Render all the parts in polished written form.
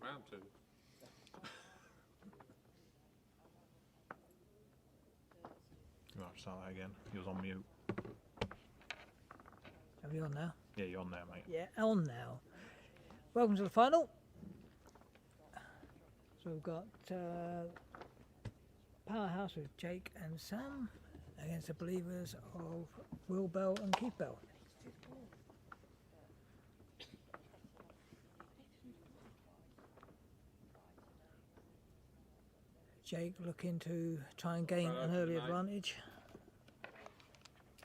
round to. You have to start that again. He was on mute. Are we on now? Yeah, you're on there, mate. Yeah, on now. Welcome to the final. So we've got Powerhouse with Jake and Sam against the Believers of Will Bell and Keith Bell. Jake looking to try and gain an early advantage.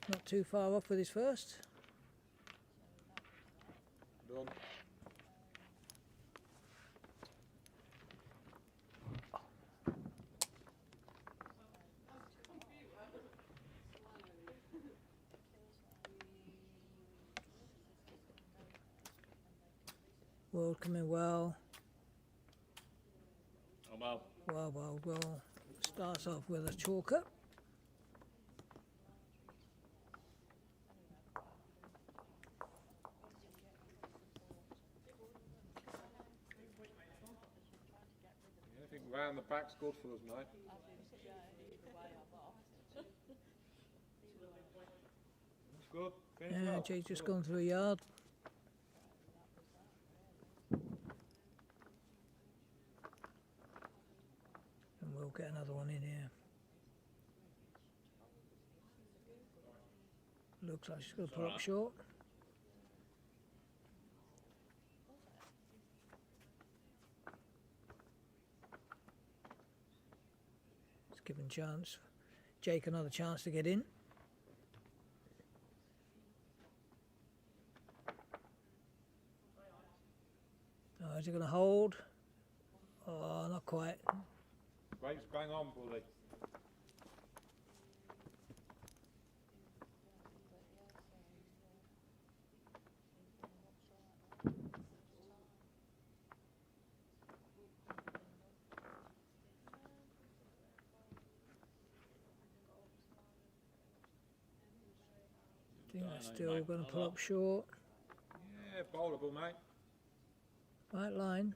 Not too far off with his first. Done. World coming well. Oh well. Well. Starts off with a chalker. Anything round the back's good for us, mate. That's good. Finish Yeah, well. Jake's just gone through a yard. And we'll get another one in here. Looks like she's going to pull up short. It's giving chance. Jake another chance to get in. Oh, is he going to hold? Oh, not quite. Brakes bang on, bully. I think that's still going to pull up short. Yeah, bowlable, mate. Right line.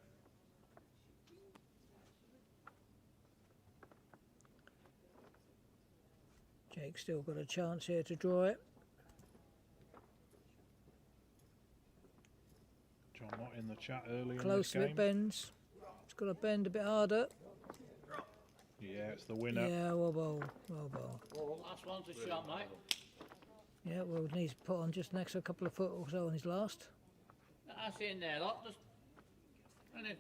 Jake's still got a chance here to draw it. John not in the chat early Close in if this it game. bends. It's got to bend a bit harder. Yeah, it's the winner. Yeah, well bowled. Well bowled. Well, last one's a shot, mate. Yeah, well, needs to put on just an extra couple of foot or so on his last. That's in there, lot. Just, and it,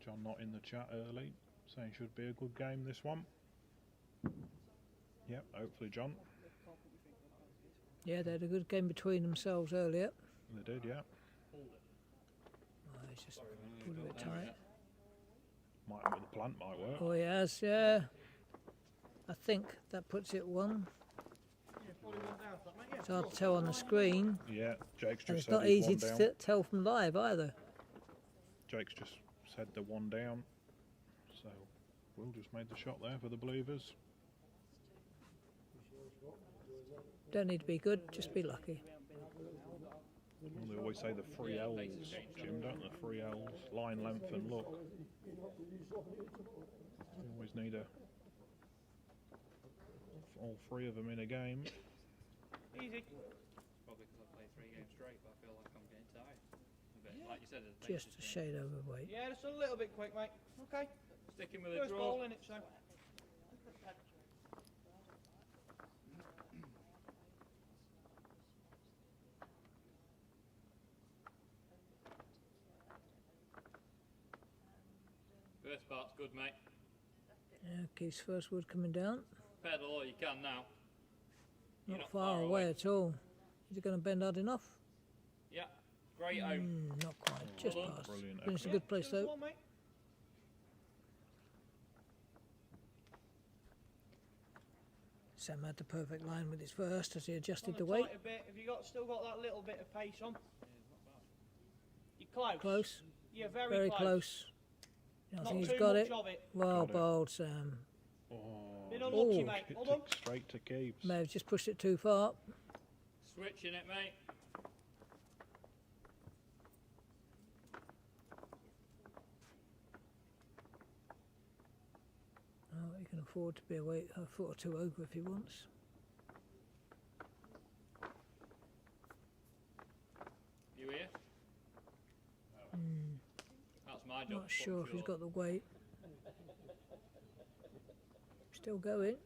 John not in the chat early, saying should be a good game this one. Yep, hopefully John. Yeah, they had a good game between themselves earlier. They did, yeah. Oh, he's just pulled a bit tight. Might with the plant might work. Oh, he has, yeah. I think that puts it one. It's hard to tell on the screen. Yeah, Jake's And just it's said not he's easy one to down. tell from live either. Jake's just said the one down. So Will just made the shot there for the Believers. Don't need to be good, just be lucky. Well, they always say the three L's, Jim, don't they? Three L's, line, length and look. You always need all three of them in a game. Easy. Probably because I played 3 games straight, but I feel like I'm getting tired. A bit, like you said, the pace Just a has shade overweight. Yeah, just a little bit quick, mate. Okay. Stick sticking with a First draw. ball in it, so. First part's good, mate. Yeah, Keith's first wood coming down. Pedal all you can now. You're Not far away at all. Is it going to bend hard enough? Yeah, great home. Not quite, just Well done. past. Brilliant, Finished a excellent. good place First though. one, mate. Sam had the perfect line with his first as he adjusted On the the weight. tighter bit. Have you still got that little bit of pace on? You're close. Close, You're very, very close. I Not think he's too got much it. of it. Well Got it. bowled, Sam. Oh, Bit unlucky, Oh. mate. hit Hold on. it straight to Keeps. May have just pushed it too far. Switching it, mate. Oh, he can afford to be away a foot or two over if he wants. You here? Hmm. That's my job. Not sure if he's got the weight. Still going.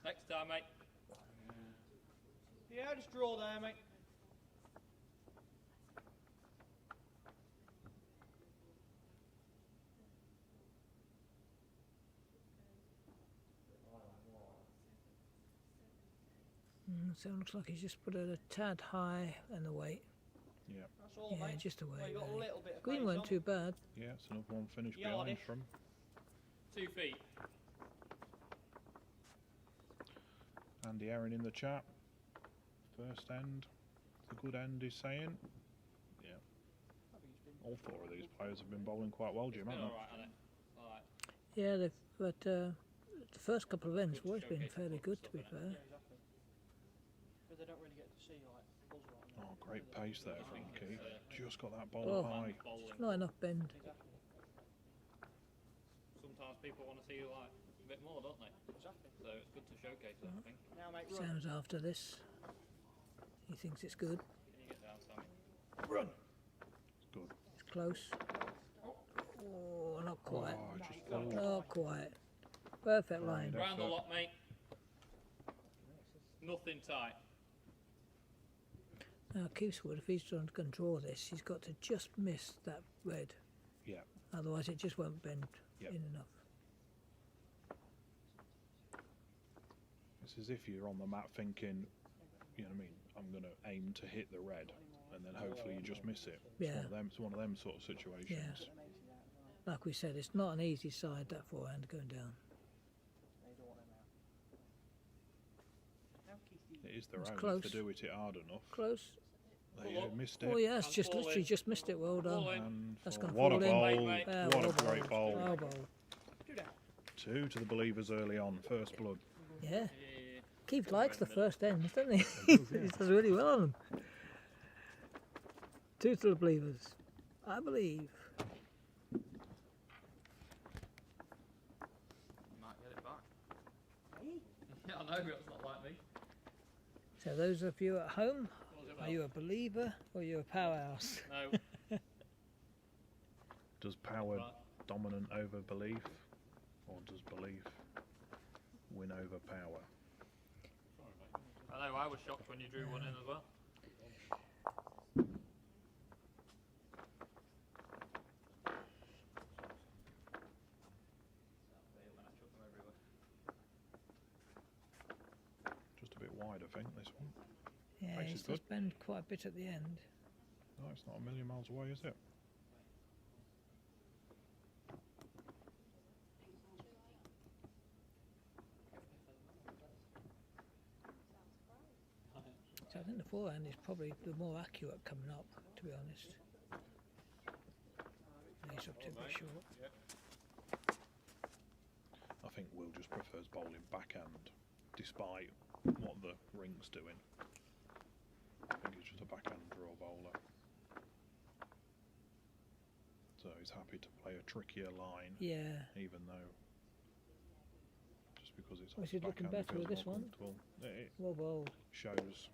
Next time, mate. Yeah, just draw there, mate. So it looks like he's just put it a tad high in the weight. Yeah. That's all, Yeah, mate. just a Well, weight. you got a really. little bit of Green pace weren't on. too bad. Yeah, it's another one finished Yeah, behind Ollie. from. 2 feet. Andy Aaron in the chat. First end. It's a good end, he's saying. Yeah. All 4 of these players have been bowling quite well, Jim, Been haven't alright, hasn't it? Alright. Yeah, they've, but the first couple of ends Good to always been showcase fairly the good, stuff, to be innit? fair. exactly. Because they don't really get to see like buzz right they? now. Oh, great pace there from Keith. Just got that ball Oh. high. Bowling. Not enough bend. Exactly. Sometimes people want to see like a bit more, don't they? Exactly. So it's good to showcase that, I think. Now, mate, run. Sam's after this. He thinks it's good. Can you get down, Sammy? Run! Good. It's close. Oh, not quite. Oh, just full. Not quite. Perfect line. Right. Round the lot, mate. Nothing tight. Now, Keithswood, if he's going to draw this, he's got to just miss that red. Yeah. Otherwise, it just won't bend Yep. in enough. It's as if you're on the mat thinking, you know what I mean, I'm going to aim to hit the red, and then hopefully you just miss it. Yeah. It's one of them sort of situations. Like we said, it's not an easy side, that forehand going down. They don't want them out. Now, Keith, It is their It's own close. if they do it hard enough. Close. They missed it. Oh, yeah, it's And just fall literally in. just missed it. Well done. Fall in. And That's for- gonna what a fall in. bowl! Mate, Yeah, What well a great bowl! Well bowled. 2 to the believers early on, first blood. Yeah. Yeah. Keith likes the first ends, doesn't he? He does really well on them. 2 to the believers, I believe. Might get it back. Yeah, I know, but it's not like me. So those of you at home, What was it are about? you a believer or are you a powerhouse? No. Does power Right. dominant over belief, or does belief win over power? I know, I was shocked when you drew one in as well. Just a bit wide, I think, this one. Yeah, Pace he is does good. bend quite a bit at the end. No, it's not a million miles away, is it? So I think the forehand is probably the more accurate coming up, to be honest. He's up to a bit short. I think Will just prefers bowling backhand, despite what the ring's doing. I think he's just a backhand draw bowler. So he's happy to play a trickier line, Yeah. even though just because it's Well, off he's the looking backhand, he better with feels this more one. comfortable. It Well bowled. shows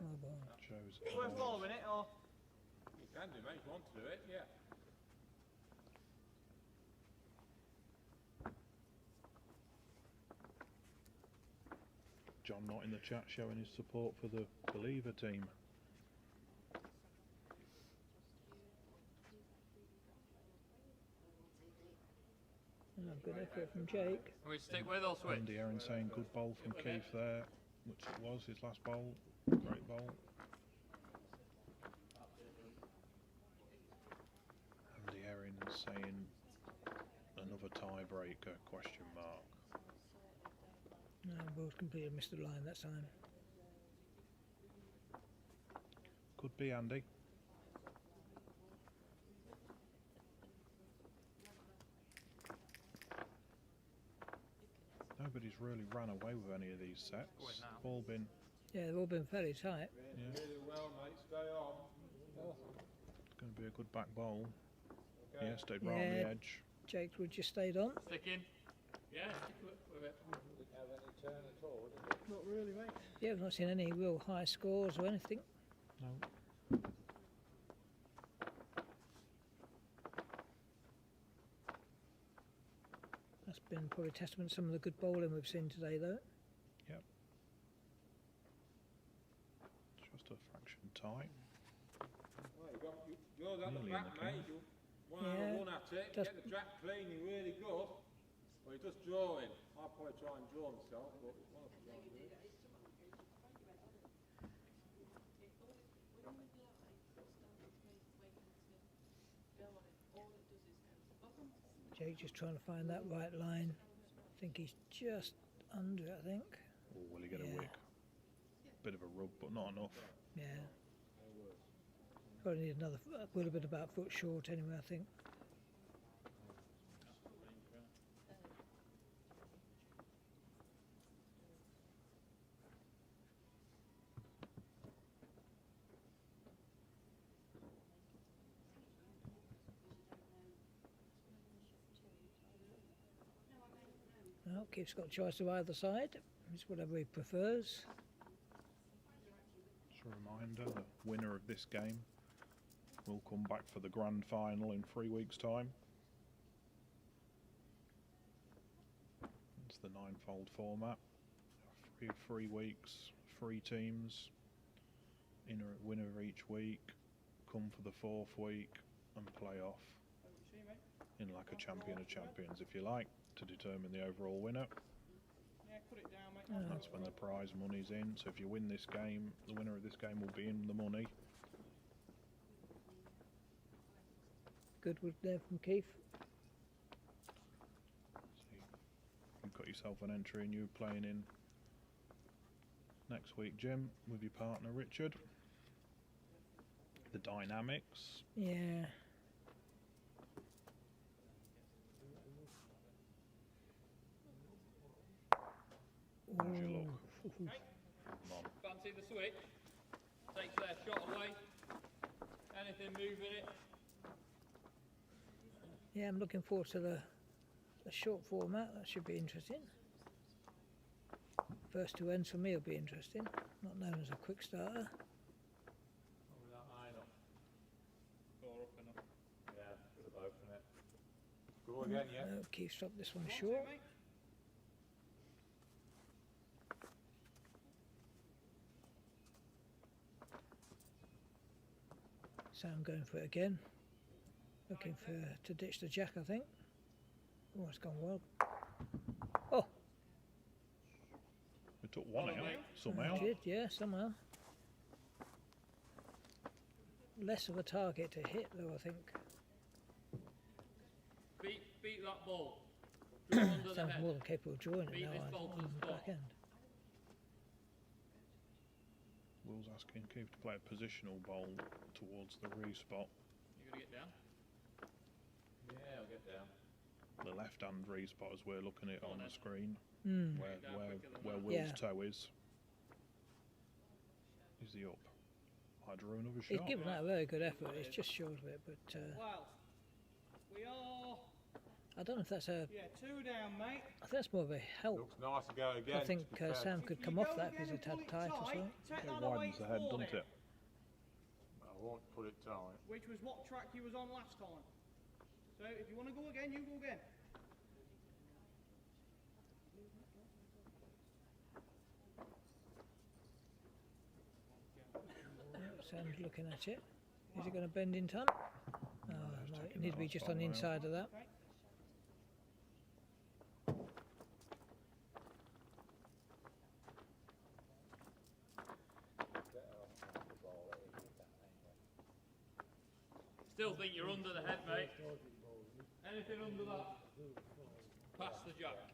Well bowled. we're following it, or You can do, mate, if you want to do it, yeah. John not in the chat showing his support for the Believer team. Oh, good effort from Jake. We stick with or switch? Andy Aaron saying good bowl from Keith there, which it was his last bowl. Great bowl. Andy Aaron saying another tiebreaker, question mark. No, both completely missed the line that time. Could be Andy. Nobody's really ran away with any of these sets. Always now. All been Yeah, they've all been fairly tight. Yeah. Really well, mate. Stay on. It's going to be a good back bowl. Okay. Yeah, stayed right on the Yeah. edge. Jake would just stayed on. Stick in. Yeah, stick with it. Didn't have any turn at all, did it? Not really, mate. Yeah, I've not seen any real high scores or anything. No. That's been probably testament to some of the good bowling we've seen today, though. Just a fraction tight. Well, yours at the Nearly in back, the mate. clear. You one Yeah, on one at it. just- Get the track clean. You're really good. Well, you're just drawing. I'll probably try and draw myself, but one of them can't do it. Jake just trying to find that right line. I think he's just under it, I think. Or will he get a Yeah. wick? Bit of a rub, but not enough. Yeah. Probably need another, a little bit about foot short anyway, I think. Well, Keith's got a choice of either side. It's whatever he prefers. Just a reminder, the winner of this game will come back for the grand final in 3 weeks' time. It's the Ninefold format. 3 weeks, 3 teams. Winner each week. Come for the 4th week and play off in like a champion of champions, if you like, to determine the overall winner. Yeah, put it down, mate. Oh. That's when the prize money's in. So if you win this game, the winner of this game will be in the money. Good work there from Keith. So you've got yourself an entry and you're playing in next week, Jim, with your partner Richard. The dynamics. Yeah. How's your luck? Ooh. Come on. Fancy the switch. Takes their shot away. Anything moving it. Yeah, I'm looking forward to the short format. That should be interesting. First 2 ends for me will be interesting. Not known as a quick starter. With that line up. 4 up and up. Yeah, for the both, innit? Go again, yeah. No, Keith's dropped this one Want to, short. mate? Sam going for it again. Looking for to ditch the jack, I think. Oh, it's gone well. Oh, We took one Follow out me. somehow. did, yeah, somehow. Less of a target to hit, though, I think. Beat that ball. Draw under the Sam's head. more than capable of drawing it Beat now this on ball to the the back spot. end. Will's asking Keith to play a positional bowl towards the respot. You gonna get down? Yeah, I'll get down. The left-hand respot as we're looking at it Go on on the then. screen, Hmm. where Down where quicker than where that. Will's Yeah. toe is. Is he up? I drew another He's shot. given that a very good effort. It's just short of it, but Well, we are, I don't know if that's a. yeah, 2 down, mate. I think that's more of a help. Looks nice to go again. I think to be fair. Sam If could you come go off that if again he's a and pull tad it tight or something. Take It that away widens the head, for doesn't him, it? I won't put it tight. which was what track you was on last time. So if you want to go again, you go again. Sam's looking at it. Is it going to bend in time? Oh, no, it taking needs that to be off just on the somewhere. inside of that. Okay. Still think you're under the head, mate. Anything under that, pass the jack.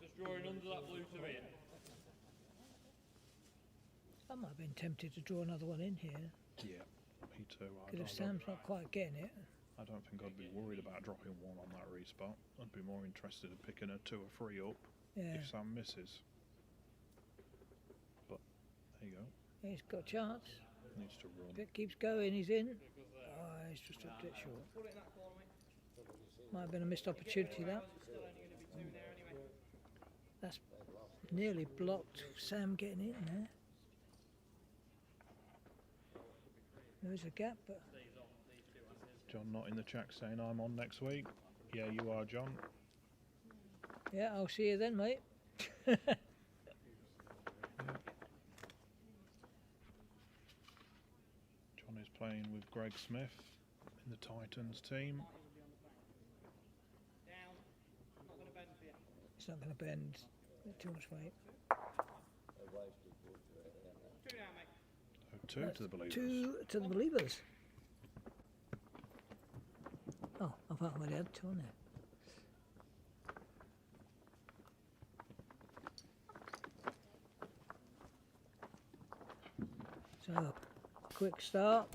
Just drawing under that blue to in. I might have been tempted to draw another one in here. Yeah, me too. Because if Sam's not quite getting it, I don't think I'd be worried about dropping one on that respot. I'd be more interested in picking a 2 or 3 up yeah. if Sam misses. There you go. He's got a chance. Needs to run. If it keeps going, he's in. Oh, he's just dropped it short. Put it in that corner, mate. Might have been a missed opportunity, that. There's still only going to be 2 there anyway. That's nearly blocked Sam getting in there. There is a gap, but John not in the chat saying I'm on next week. Yeah, you are, John. yeah, I'll see you then, mate. John is playing with Greg Smith in the Titans team. Down. Not going to bend for you. It's not going to bend. Too much weight. 2 down, mate. So 2 to the believers. 2 to the believers. Oh, I thought I already had 2 on there. So, quick start.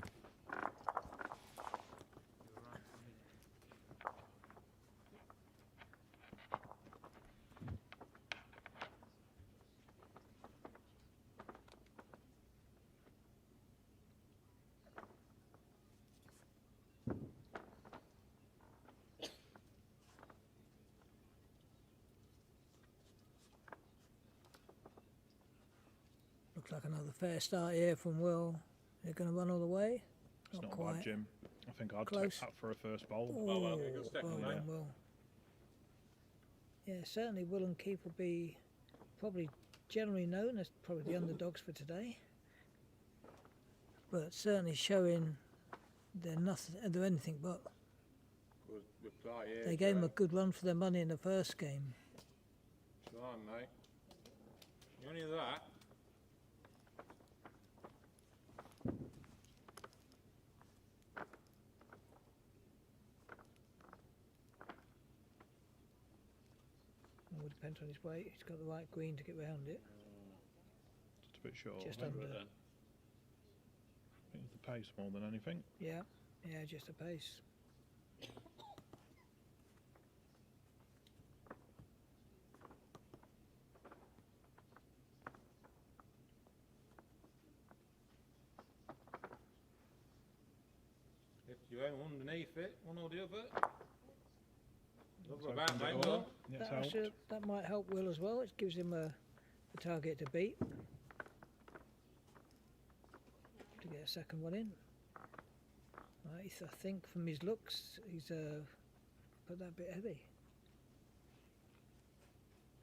Looks like another fair start here from Will. They're going to run all the way. It's not quite. bad, Jim. I think I'd Close. take that for a first bowl. Oh, well, good second, well mate. done, Will. Yeah, certainly Will and Keith will be probably generally known as probably the underdogs for today. But certainly showing they're anything but. Good reply here. They gave them a good run for their money in the first game. Try, mate. You only that. It would depend on his weight. He's got the right green to get round it. Just a bit short. Just I think. under. I think it's the pace more than anything. Yeah, just a pace. If you own underneath it, one or the other. Let's Love about, open mate. it Well up. done. Yeah, it's That, helped. that might help Will as well. It gives him a target to beat. To get a second one in. Right, I think from his looks, he's put that bit heavy.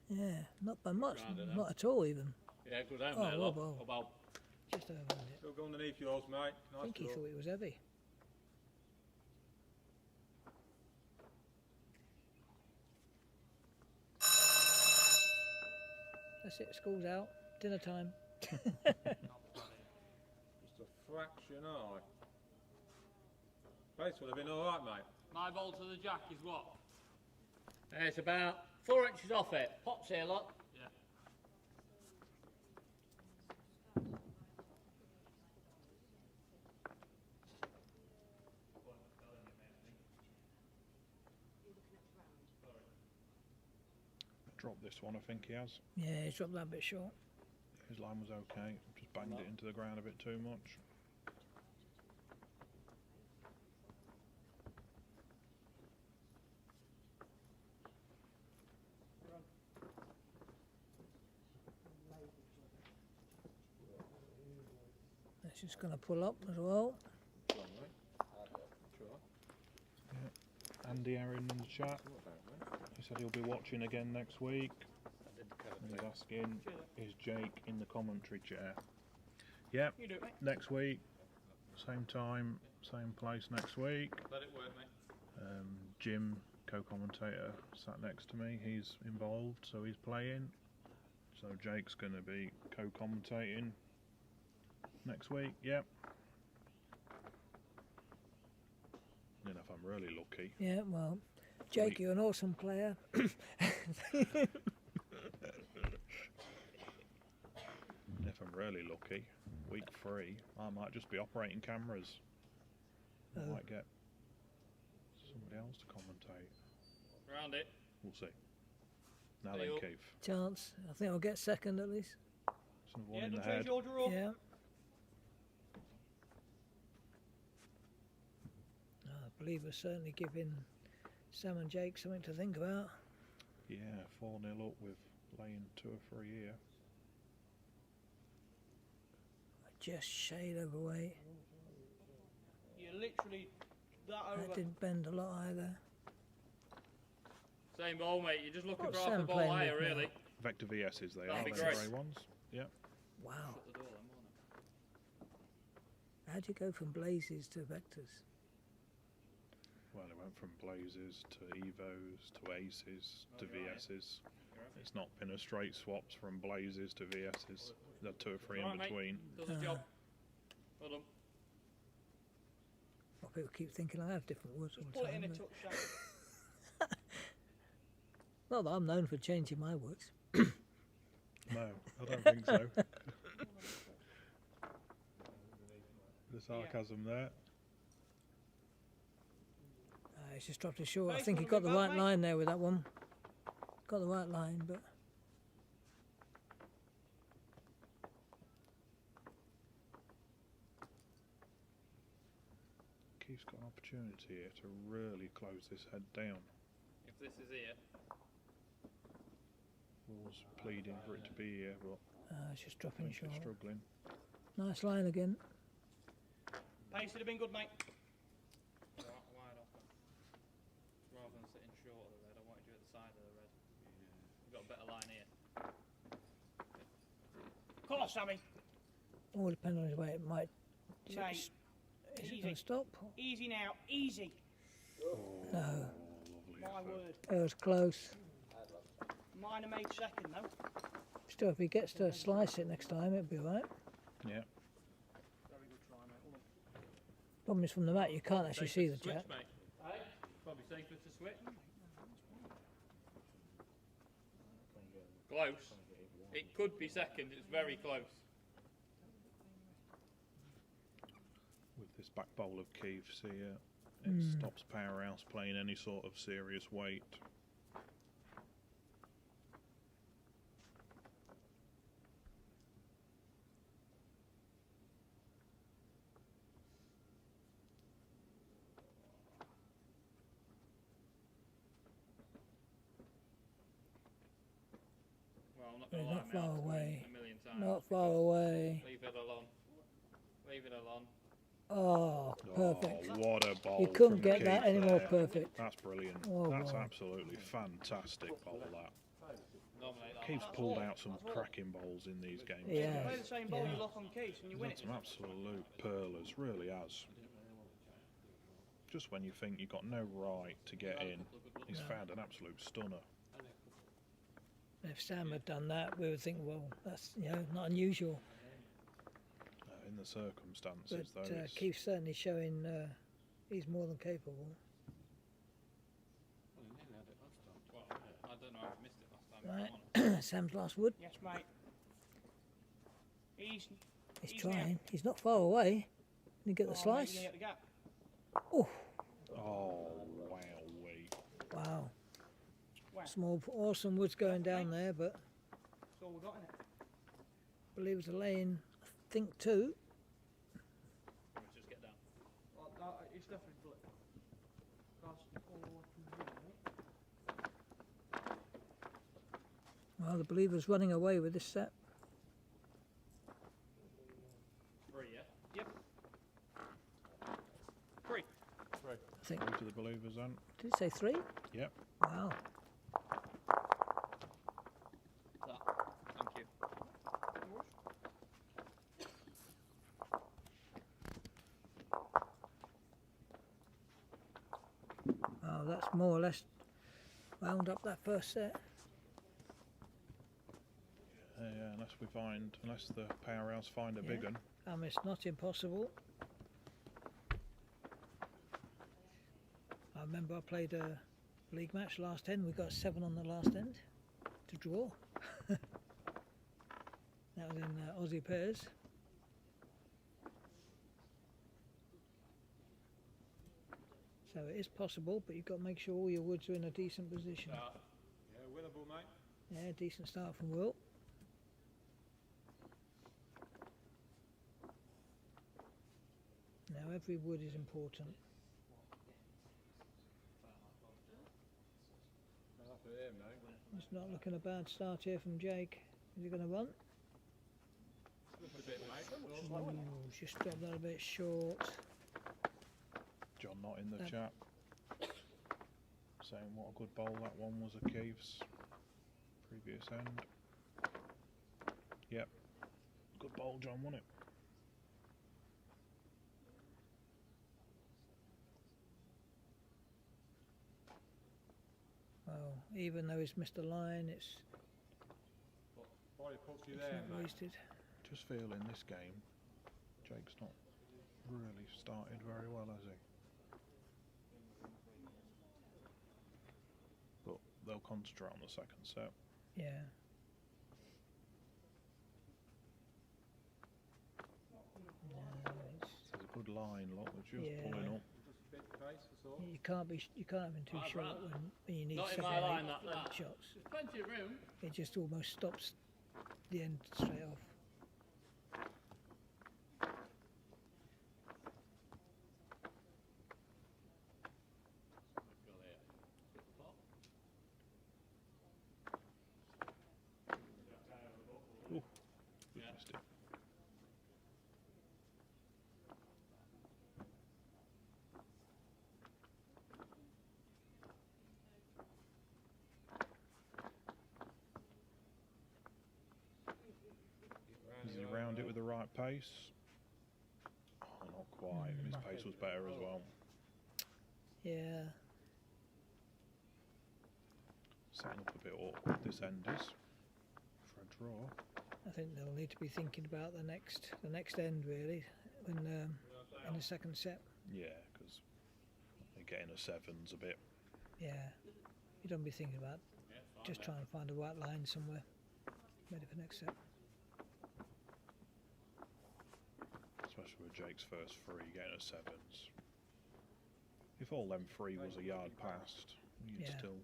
Yeah, not by much, Rounded up. not at all even. Yeah, good down Oh, there, well, look. well. About Just over it. Still go underneath yours, mate. I Nice think he draw. thought it was heavy. That's it, school's out, dinner time. Just a fraction high. Place would have been alright, mate. My ball to the jack is what? it's about 4 inches off it. Pops here, look. Yeah. Dropped this one, I think he has. Yeah, he's dropped that bit short. His line was okay. Just banged it into the ground a bit too much. That's just going to pull up as well. Come on, mate. Try. Andy Aaron in the chat. What about, mate? He said he'll be watching again next week. And he's asking, is Jake in the commentary chair? Yep, You do it, mate. next week. Same time, same place next week. Let it work, mate. Jim, co-commentator, sat next to me. He's involved, so he's playing. So Jake's going to be co-commentating next week. Yep. And if I'm really lucky, Yeah, well, Jake, you're an awesome player. if I'm really lucky, week 3, I might just be operating cameras. I Oh. might get somebody else to commentate. Round it. We'll see. Now Hey, then, up. Keith. Chance. I think I'll get second at least. Another one Yeah, in the don't head. change your draw. Yeah. I believe we're certainly giving Sam and Jake something to think about. Yeah, 4-0 up with laying 2 or 3 here. Just shade overweight. You're literally that That over. didn't bend a lot either. Same ball, mate. You're just looking What's for half a Sam ball playing higher, with now? really. Vector VS's they That'd are, be those great. grey ones. Yep. Wow. Shut the door then, won't it? How'd you go from blazes to vectors? Well, it went from Blazes to Evos to Aces to Oh, you're right. VS's. You're right. It's not been a straight swaps from Blazes to VS's. There are 2 or 3 in Alright, mate. between. Does the job. Well done. Well, people keep thinking I have different woods all Just the pull it in time. a but- touch, Sam. Not that I'm known for changing my woods. No, I don't think so. The sarcasm there. He's just dropped it short. I Base think he wanna got be the back, right mate? line there with that one. Got the right line, but Keith's got an opportunity here to really close this head down. If this is here, Will's pleading for it to be here, but it's just I dropping think short. it's struggling. Nice line again. Pace would have been good, mate. wide off then. Rather than sitting short of the red, I wanted you at the side of the red. You've got a better line here. Come on, Sammy. All depends on his weight. It might. Is Mate, it easy. going to stop? Easy now. Easy. No. Lovely My effort. word. It was close. Mine are made second, though. Still, if he gets to slice it next time, it'll be alright. Yeah. Very good try, mate. Well done. Problem is, from the mat, you can't actually see the Switch, jack. mate. Probably safer to switch. Close. It could be second. It's very close. With this back bowl of Keith's here, it stops Powerhouse playing any sort of serious weight. Well, I'm not He's going to lie, not mate. far I've away. squeezed a million times. Not far away. Leave it alone. Leave it alone. Oh, perfect. Oh, what a bowl! You couldn't from get that Keith any more there. perfect. That's brilliant. Oh, That's wow. absolutely fantastic bowl. That Dominate that. Keith's pulled out some cracking bowls in these games. Yeah. If you play the same ball, yeah. you lock on case and you He's win had it. some absolute pearlers, really has. Just when you think you've got no right to get in, he's found an absolute stunner. If Sam had done that, we would think, well, that's not unusual. In the circumstances, But though, it's, Keith's certainly showing he's more than capable. Well, I don't know how I missed it last time. if I'm Right, honest. Sam's last wood. Yes, mate. He's He's trying. He's not far away. Can you get the Oh, mate, slice? you're gonna get the gap. Oh, oh wowee! wow. Wow. Small, awesome woods going down there, but That's all we got in it. I believe it's a laying, I think, 2. Let's just get down. It's definitely blue. That's all I can do. Well, the believer's running away with this set. 3, yeah? Yep. 3. I think. Go to the believers then. Did it say 3? Yep. Wow. That. Thank you. Oh, that's more or less wound up that first set. Yeah, unless the Powerhouse find a Yeah. big one. It's not impossible. I remember I played a league match last end. We got 7 on the last end to draw. That was in Aussie pairs. So it is possible, but you've got to make sure all your woods are in a decent position. Yeah, winnable, mate. Yeah, decent start from Will. Now every wood is important. Enough of him now. It's not looking a bad start here from Jake. Is he going to run? Just a bit, mate. Ooh, just dropped that a bit short. John not in the chat. Saying what a good bowl that one was of Keith's. Previous end. Yep. Good bowl, John, wasn't it? Well, even though it's missed a line, it's Body puts you it's there, not mate. wasted. Just feel in this game, Jake's not really started very well, has he? But they'll concentrate on the second set. Yeah. No, it's, There's a good line, look, they're just Yeah. pulling up. Just a bit pace, that's all. you can't have him too Right, short right. when you need Not in 7 my or line, 8 that. shots. There's plenty of room. It just almost stops the end straight off. Go there. Pop. Ooh, just missed it. Is he round it with the right pace? Oh, not quite. His pace was better as well. Yeah. Setting up a bit awkward this end is for a draw. I think they'll need to be thinking about the next end really, when in the second set. Yeah, because getting a seven's a bit. Yeah, you don't be thinking about Yeah, fine, just mate. trying to find a right line somewhere. Ready for next set. Especially with Jake's first three, getting a sevens. If all them three was a yard past, you'd Yeah. still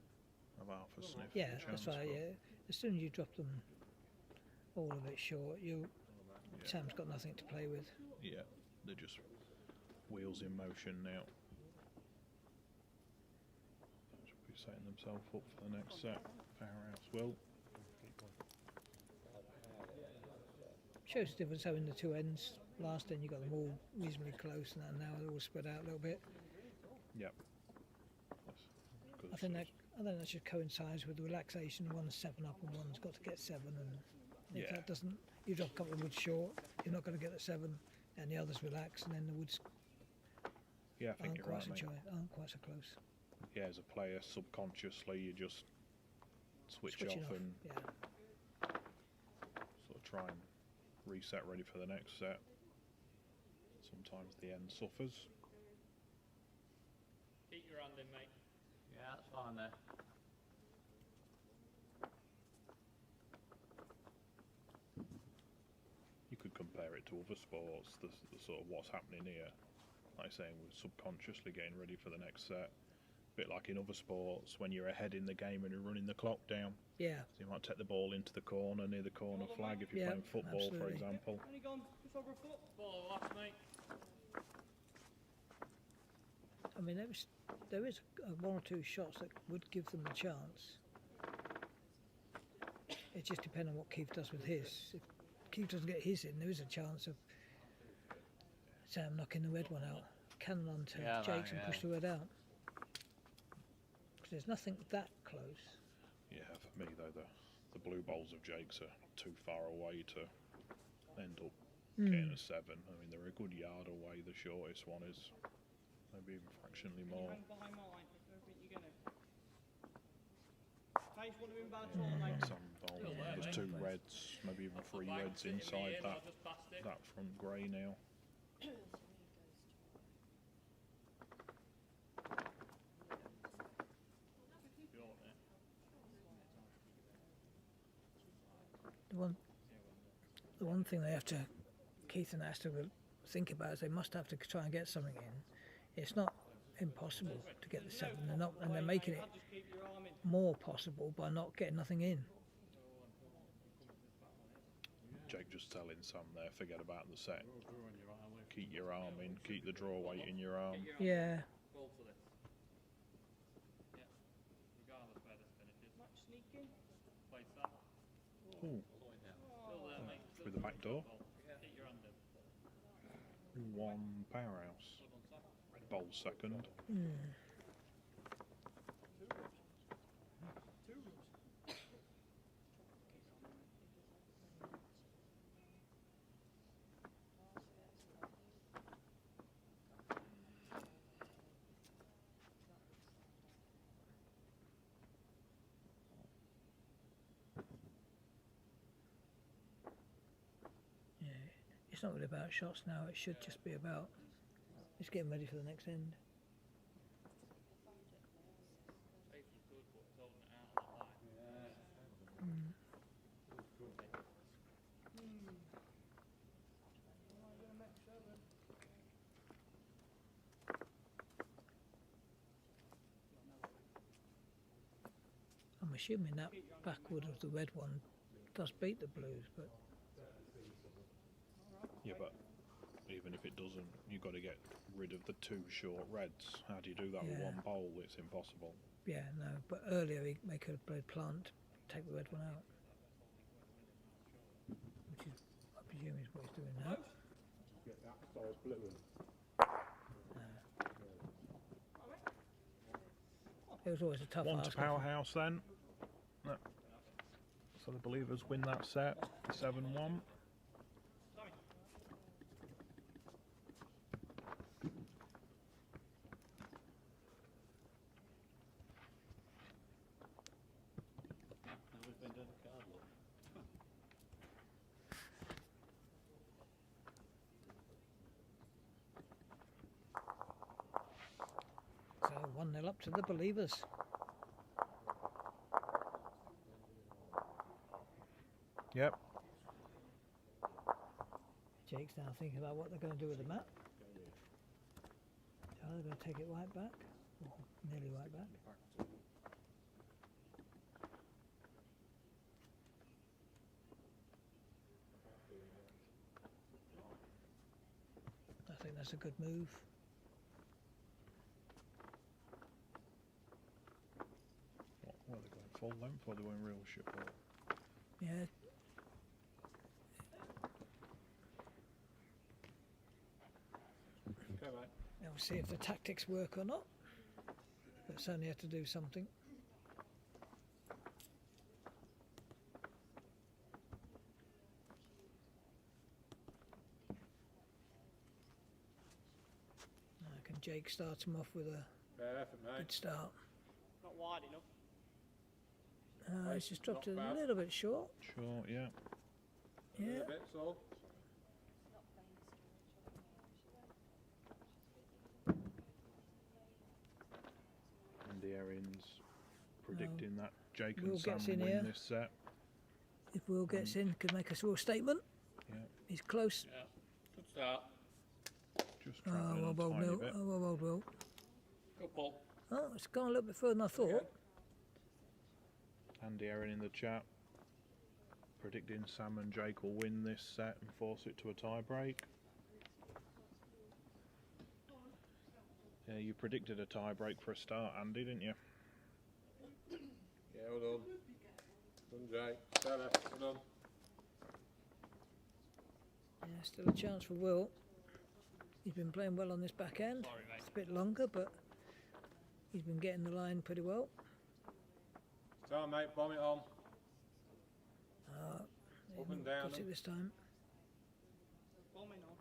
have half a sniff. Yeah, of a that's chance, right. but Yeah, as soon as you drop them all a bit short, Sam's got nothing to play with. yeah, they're just wheels in motion now. Should be setting themselves up for the next set. Powerhouse will. Shows the difference having the two ends. Last end you got them all reasonably close, and now they're all spread out a little bit. Yep. That's good I think sort that should coincide with the relaxation. One's 7 up and one's got to get 7, and if Yeah. that doesn't, you drop a couple of woods short, you're not going to get the 7, and the others relax, and then the woods yeah, I think aren't you're quite right, so mate. aren't quite so close. Yeah, as a player, subconsciously you just switch Switching off and yeah. sort of try and reset ready for the next set. Sometimes the end suffers. Keep your hand in, mate. Yeah, that's fine there. You could compare it to other sports, the sort of what's happening here. Like saying we're subconsciously getting ready for the next set. A bit like in other sports, when you're ahead in the game and you're running the clock down. Yeah, So you might take the ball into the corner, near the corner flag, if you're Yeah, playing football, for absolutely. example. Only gone just over a foot. Follow last, mate. I mean there is one or two shots that would give them a chance. It just depends on what Keith does with his. If Keith doesn't get his in, there is a chance of Sam knocking the red one out. Cannon onto Yeah, Jake's mate, and push the red out. 'Cause there's nothing that close. Yeah, for me though, the blue bowls of Jake's are too far away to end up getting a 7. I mean, they're a good yard away. The shortest one is maybe even fractionally You more. hang behind my line. I don't think you're gonna. Face wouldn't have been bad at all, mate. Some bowl. Yeah, There's mate. 2 reds, maybe even 3 Fine, reds sit in me inside in, that I'll just past it. that front grey now. You want it? The one thing they have to, Keith and Ashton will think about is they must have to try and get something in. It's not impossible to get the 7. They're not, and they're making it Just keep your arm in. more possible by not getting nothing in. Jake just telling Sam there, forget about the set. Keep your arm in, keep the draw weight in your arm. Get your arm Yeah. full to this. Yeah. Regardless where this finishes. Match sneaking. Place that. Ooh, Still there, mate. Still through the back door. Get your hand in. 1 Powerhouse. Hold on, sir. Red Bull second. Yeah. It's not really about shots now. It should just be about just getting ready for the next end. Pace was good, but it's holding it out on the line. I'm assuming that backwood of the red one does beat the blues, but Yeah, but even if it doesn't, you've got to get rid of the 2 short reds. How do you do that with Yeah. 1 pole? It's impossible. yeah, no. But earlier he could have played plant, take the red one out, which is, I presume, is what he's doing now. Get that size blue. It was always a tough 1 to ask. Powerhouse then. No. So the Believers win that set, 7-1. So 1-0 up to the Believers. Yep. Jake's now thinking about what they're going to do with the map. Are they going to take it right back? Or nearly right back? I think that's a good move. What are they going full length or are they going real short? Yeah. Okay, mate. Now we'll see if the tactics work or not. But certainly have to do something. Now can Jake start him off with a Fair effort, mate. good start? Not wide enough. He's just dropped it Not a bad. little bit short. Short, yeah. Yeah. A bit, so. And the Arians predicting that Jake Will and Sam gets in win here. this set. If Will gets in, could make a real statement. Yeah. He's close. Yeah. Good start. Just Oh, travelling well, a well, tiny Will. bit. Oh, well, Will. Good pull. Oh, it's gone a little bit further than I thought. Andy Aaron in the chat predicting Sam and Jake will win this set and force it to a tie break. Yeah, you predicted a tie break for a start, Andy, didn't you? Yeah, well done. Done, Jake. Fair effort, well done. Yeah, still a chance for Will. He's been playing well on this back end. Sorry, mate. It's a bit longer, but he's been getting the line pretty well. Time, mate. Bomb it on. He Up and down. got it this time. Bombing on.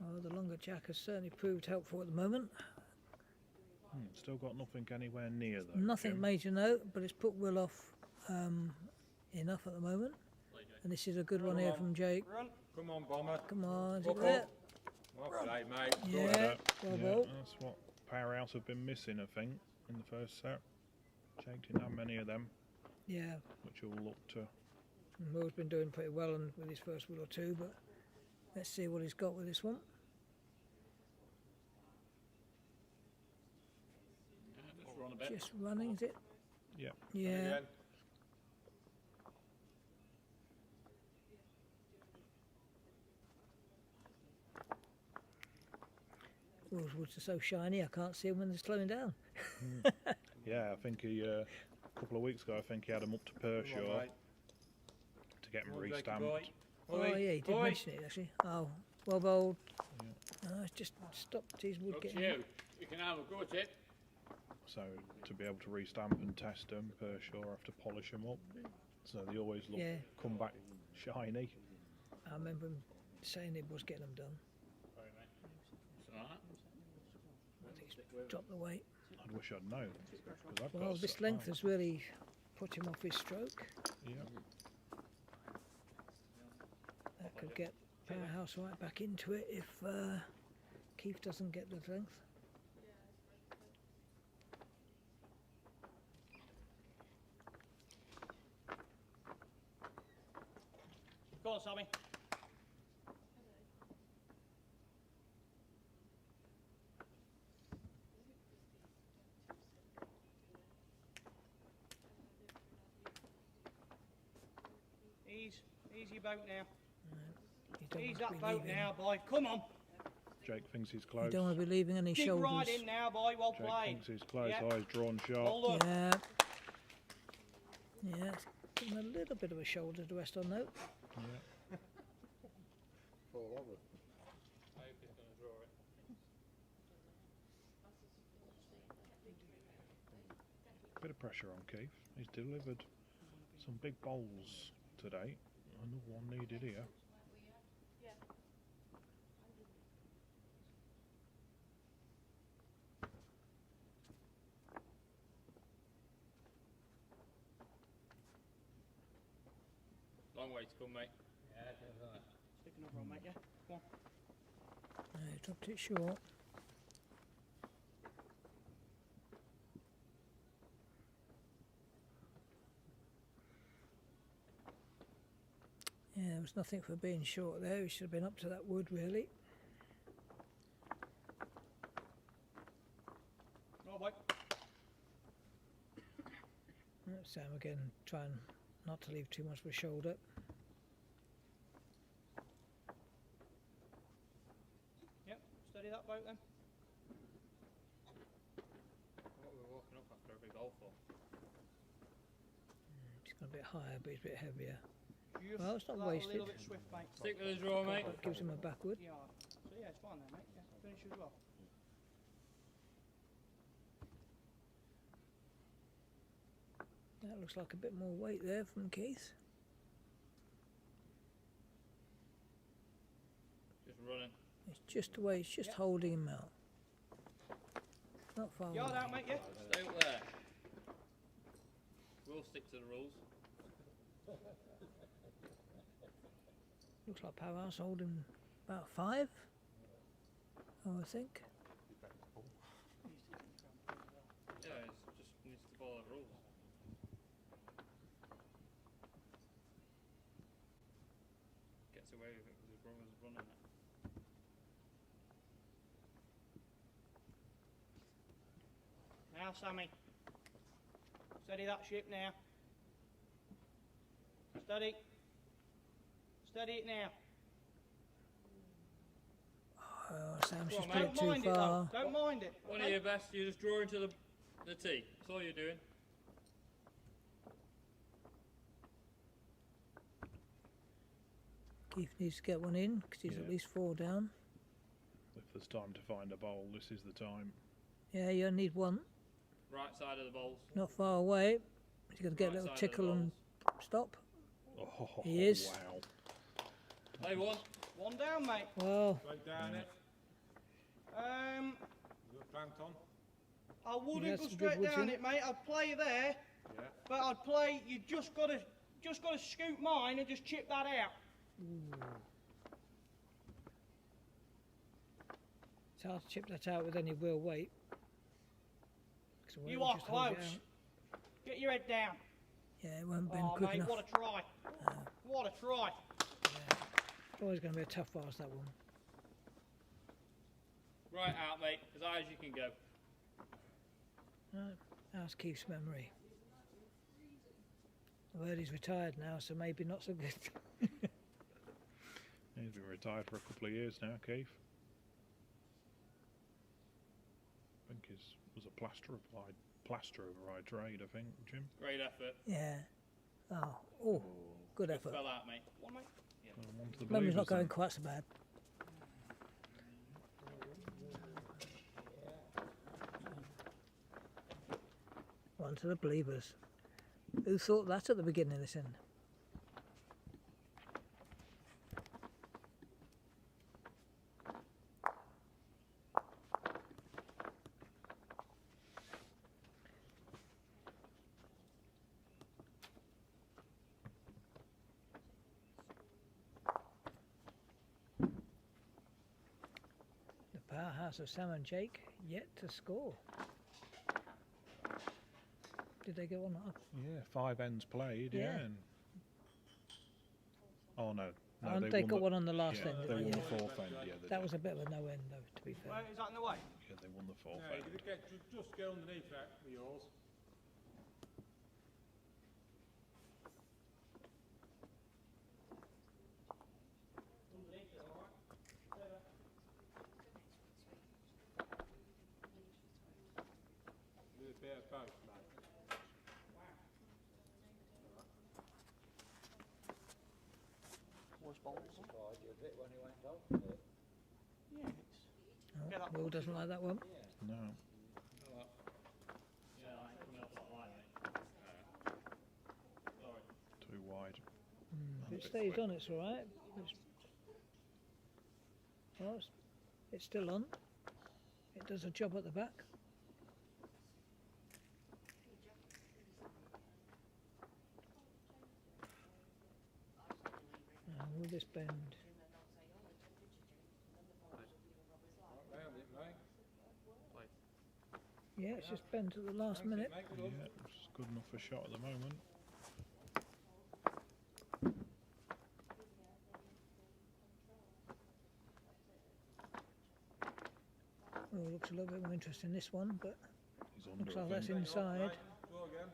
Oh, the longer jack has certainly proved helpful at the moment. Still got nothing anywhere near though. Nothing Jim. major note, but it's put Will off enough at the moment. Play, Jake. And this is a good one here from Jake. Run. Come on, bomber. Come on, is it Buckle. there? Well played, mate. Good. Yeah, well, Yeah, well. that's what Powerhouse have been missing, I think, in the first set. Jake didn't have many of them, Yeah, which will look to. and Will's been doing pretty well with his first wheel or two, but let's see what he's got with this one. Yeah, just run a bit. Just running, is it? Yeah. Yeah. Again. Those woods are so shiny, I can't see them when they're slowing down. Yeah, I think he a couple of weeks ago, I think he had them up to Come on, Pershore mate. to get them Come on, Jakey restamped. boy. Oh Oi, yeah, he did oi. mention it actually. Oh, well bowled. Yeah. Oh, it's just stopped his wood Up to getting. you. You can have a go at it. So to be able to restamp and test them, Pershore have to polish them up. So they always look Yeah. come back shiny. I remember him saying he was getting them done. Sorry, mate. It's alright. I think he's dropped the weight. I wish I'd known. 'Cause I've Well, got this length has really put him off his stroke. Yeah. That could get Powerhouse right back into it if Keith doesn't get the length. Go on, Sammy. Ease your boat now. You don't Ease want to that be boat leaving. now, boy. Come on. Jake thinks he's You close. don't want to be leaving any Dig shoulders. right in now, boy. Well Jake played. thinks he's close. Yeah. Eyes drawn sharp. Hold up. Yeah. Yeah, it's given a little bit of a shoulder to rest on though. Yeah. Fall over. I hope he's going to draw it. Bit of pressure on Keith. He's delivered some big bowls today. Another one needed here. Long way to come, mate. Stick another on, mate, yeah? Come on. No, he dropped it short. Yeah, there was nothing for being short there. He should have been up to that wood really. Oh, boy. Sam again trying not to leave too much of a shoulder. Yep, steady that boat then. What were we walking up after a big hole for? He's gone a bit higher but he's a bit heavier. Just Well, it's not that wasted. little bit swift, mate. Stick with the draw, mate. That gives him a backward. Yeah. So yeah, it's fine then, mate. Yeah, finish as well. That looks like a bit more weight there from Keith. Just running. It's just the way he's just Yep. holding him out. Not far Yard away. out, mate, yeah? Stay up there. We'll stick to the rules. Looks like Powerhouse holding about 5. Oh, I think. Yeah, it just needs to follow the rules. Gets away with it because his brother's running it. Now, Sammy. Steady that ship now. Steady. Steady it now. Oh, Sam's Go just on, put mate. it Don't too mind it far. though. Don't mind it. One of your best, you're just drawing to the tee. That's all you're doing. Keith needs to get one in because he's at Yeah. least 4 down. If there's time to find a bowl, this is the time. Yeah, you only need one. Right side of the bowls. Not far away. He's got to get Right a little side of the tickle and bowls. stop. Oh, He is. Wow. Play one. One down, mate. Well, Right down it. You got planked on? I wouldn't Yeah, go some good straight woods down in it, mate. I'd play there, Yeah. but I'd play. You just got to scoot mine and just chip that out. it's hard to chip that out with any real weight. 'Cause the weight You will are just hold it close. out. Get your head down. Yeah, it won't bend Oh, quick mate, enough. what a try. What a try. It's always going to be a tough pass, that one. Right out, mate. As high as you can go. Right, how's Keith's memory? I heard he's retired now, so maybe not so good. He's been retired for a couple of years now, Keith. I think he was a plasterer by trade, I think, Jim. Great effort. Yeah. Oh, good effort. Fell out, mate. One, mate. Yeah. On to the Memory's not Believers then. going quite so bad. On to the Believers. Who thought that at the beginning of this end? The Powerhouse of Sam and Jake yet to score. Did they go on? Yeah, 5 ends played, yeah. Yeah. And oh no, They got one on the last yeah, end. they didn't won they? the 4th end, yeah. They That did. was a bit of a no end, though, to be fair. Is that in the way? Yeah, they won the 4th Yeah, end. you just get underneath that with yours. With a bit of both, mate. Was balls. Oh, Get that Will doesn't like that one. No. Yeah, I ain't coming up that line, mate. Sorry. Too wide. If it bit stays quick. on, it's all right. It's still on. It does a job at the back. Will this bend? Round it, mate. Yeah, it's just bent at the last minute. Mate, Yeah, good on. it's good enough for a shot at the moment. Oh, looks a little bit more interesting this one, but He's under, looks I like that's think. inside. Draw again.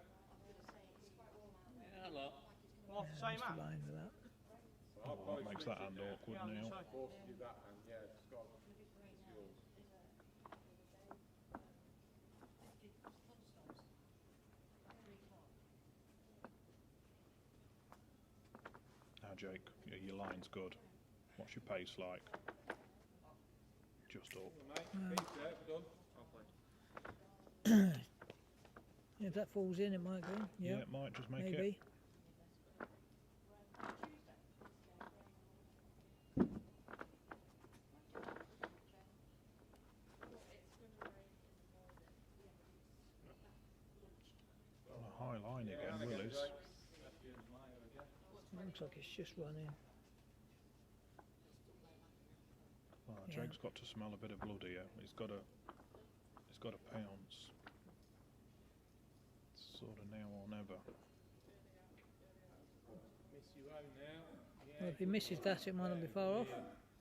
Yeah, look. Well, Yeah, same that's the man. line with that. I'll Oh, probably that makes switch that it hand now. awkward Yeah, I was now. gonna say. Force you that hand, yeah, it's got it's yours. Now, Jake, yeah, your line's good. What's your pace like? Just up. Mate, keep there, done. Well played. If that falls in, it might go. Yeah, Yeah, it might just make it. maybe. On a high line again, Willis. Looks like it's just running. Oh, Yeah. Jake's got to smell a bit of blood here. He's got to pounce. It's sort of now or never. Miss you own now. Well, if he misses that, it might not be far off.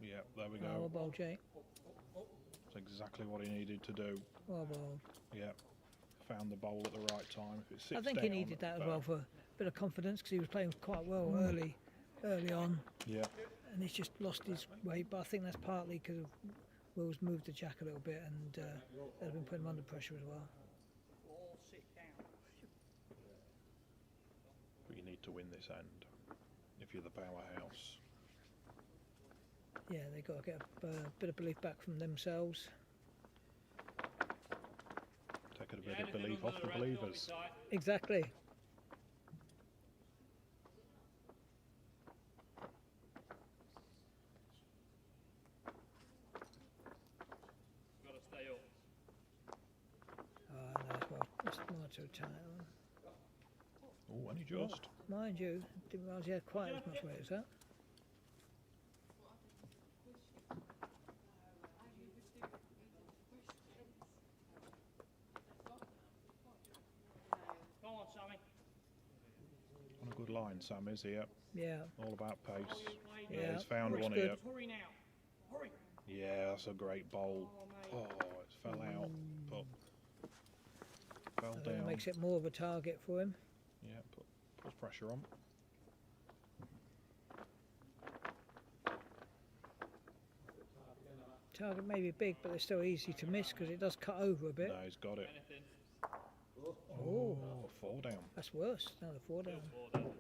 Yeah, there we Oh, well go. ball, Jake. That's exactly what he needed to do. Well ball. Yeah, found the bowl at the right time. If it sits I think he down, needed that as better. well for a bit of confidence because he was playing quite well early on, Yeah, and he's just lost his weight. But I think that's partly because Will's moved the jack a little bit, and they've been putting him under pressure as well. All sit down. but you need to win this end if you're the Powerhouse. Yeah, they've got to get a bit of belief back from themselves. Taking a Yeah, bit of anything belief under off the red, don't be Believers. tight. Exactly. Got to stay up. Oh, no, well, it's not too tight. Oh, only just. Mind you, didn't realise he had quite as much weight as that. Go on, Sammy. On a good line, Sam is here. Yeah, All about pace. Oh, you played Yeah, Yeah. he's found Looks one good. here. Hurry now. Hurry. Yeah, that's a great bowl. Oh, mate. Oh, it fell out, but fell I think it down. makes it more of a target for him. Yeah, but Puts pressure on. Target may be big, but they're still easy to miss because it does cut over a bit. No, he's got it. Anything. Oh, Oh, 4 down. that's worse. Now the 4 down. Four down.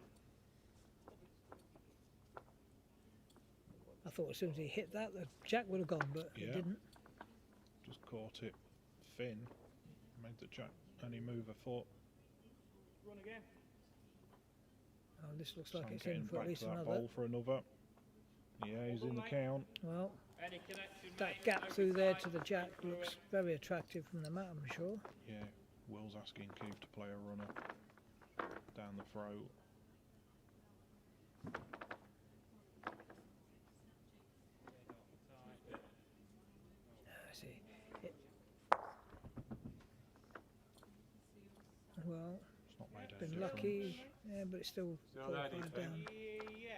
I thought as soon as he hit that, the jack would have gone, but he Yeah. didn't. Just caught it thin. Made the jack only move a foot. Run again. Oh, this looks So like I'm it's getting in for at back least to that another. bowl for another. Yeah, he's in the count. Well, Any connection, that mate? gap Every through there time, to the jack through looks it. very attractive from the mat, I'm sure. Yeah, Will's asking Keith to play a runner down the throat. I see. It, well, It's not made any been difference. lucky, yeah, but it's still Still there, 45 Dean. down. Yeah.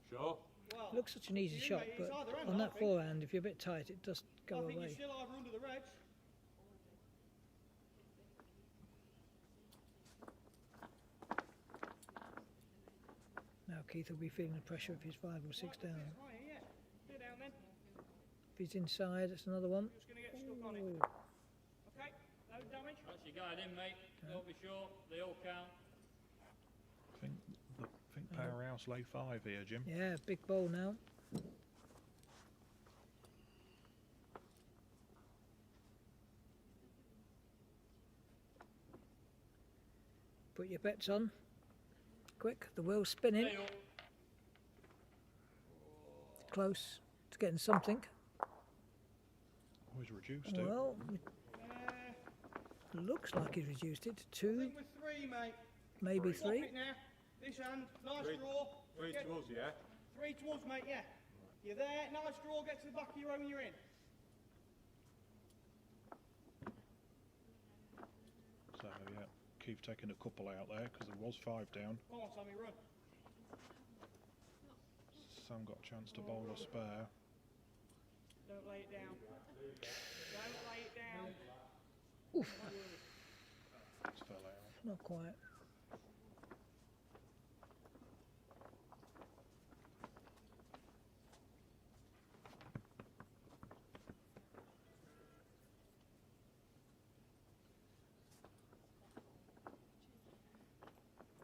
Sure. Well, Looks such an easy you, shot, mate, but it's either end, on I that think. forehand, if you're a bit tight, it does go I think away. you're still either under the reg. Now Keith will be feeling the pressure of his 5 or 6 down. Right, yeah. Stay down then. If he's inside, it's another one. Just gonna get stuck on it. Ooh. Okay. No damage. That's your guide in, mate. Don't be short. They all count. I think Powerhouse lay 5 here, Jim. Yeah, big bowl now. Put your bets on. Quick, the wheel's spinning. They all. Close to getting something. Oh, he's reduced it. Well, Uh, it looks like he's reduced it to I 2, think we're 3, mate. maybe Swap 3. it now. This hand. Nice Three. draw. 3 Get- to us, yeah? 3 towards, mate, yeah. You're there. Nice draw. Get to the back of your own. You're in. So, yeah, Keith taking a couple out there because there was 5 down. Come on, Sammy, run. Sam got a chance to bowl a spare. Don't lay it down. Don't lay it down. It's fell out. Not quite.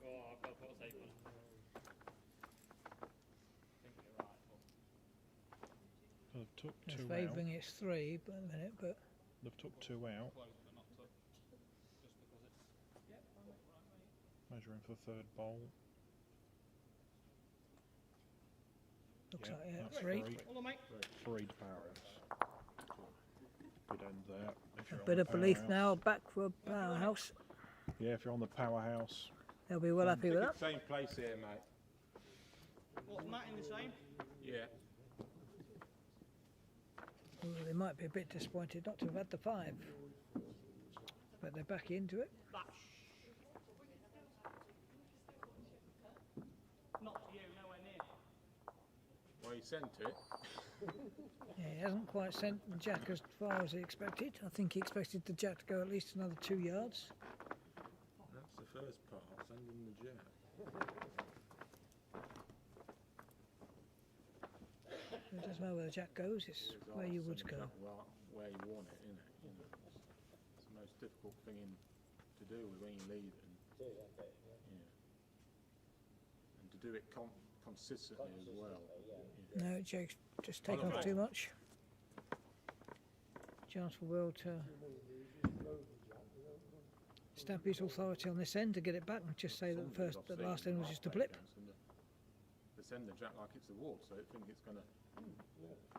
Oh, I've got to put a safe on it. I think you're right. But They've took It's 2 out. favouring it's 3 but a minute, but They've took 2 out. close, but not touch. Just because it's. Yep, I'm right, mate. Measuring for third bowl. looks Yeah, like yeah, that's 3. Hold on, mate. 3 to Powerhouse. Good end there. If A you're on bit the of belief Powerhouse. now, back for Powerhouse. Yeah, if you're on the Powerhouse. They'll be well happy with that. Same place here, mate. What's Matt in the same? Yeah. Well, they might be a bit disappointed not to have had the 5. But they're back into it. Not to you, nowhere near. Well, he sent it. Yeah, he hasn't quite sent the jack as far as he expected. I think he expected the jack to go at least another 2 yards. That's the first part. Sending the jet. It doesn't matter where the jack goes, it's where you would go. Where you want it, isn't it? You know, it's the most difficult thing to do when you lead it. And to do it consistently as well. Yeah. No, Jake's just taken off too much. Chance for Will to stamp his authority on this end to get it back and just say that the last end was just a blip. They send the jack like it's a wall, so they think it's going to.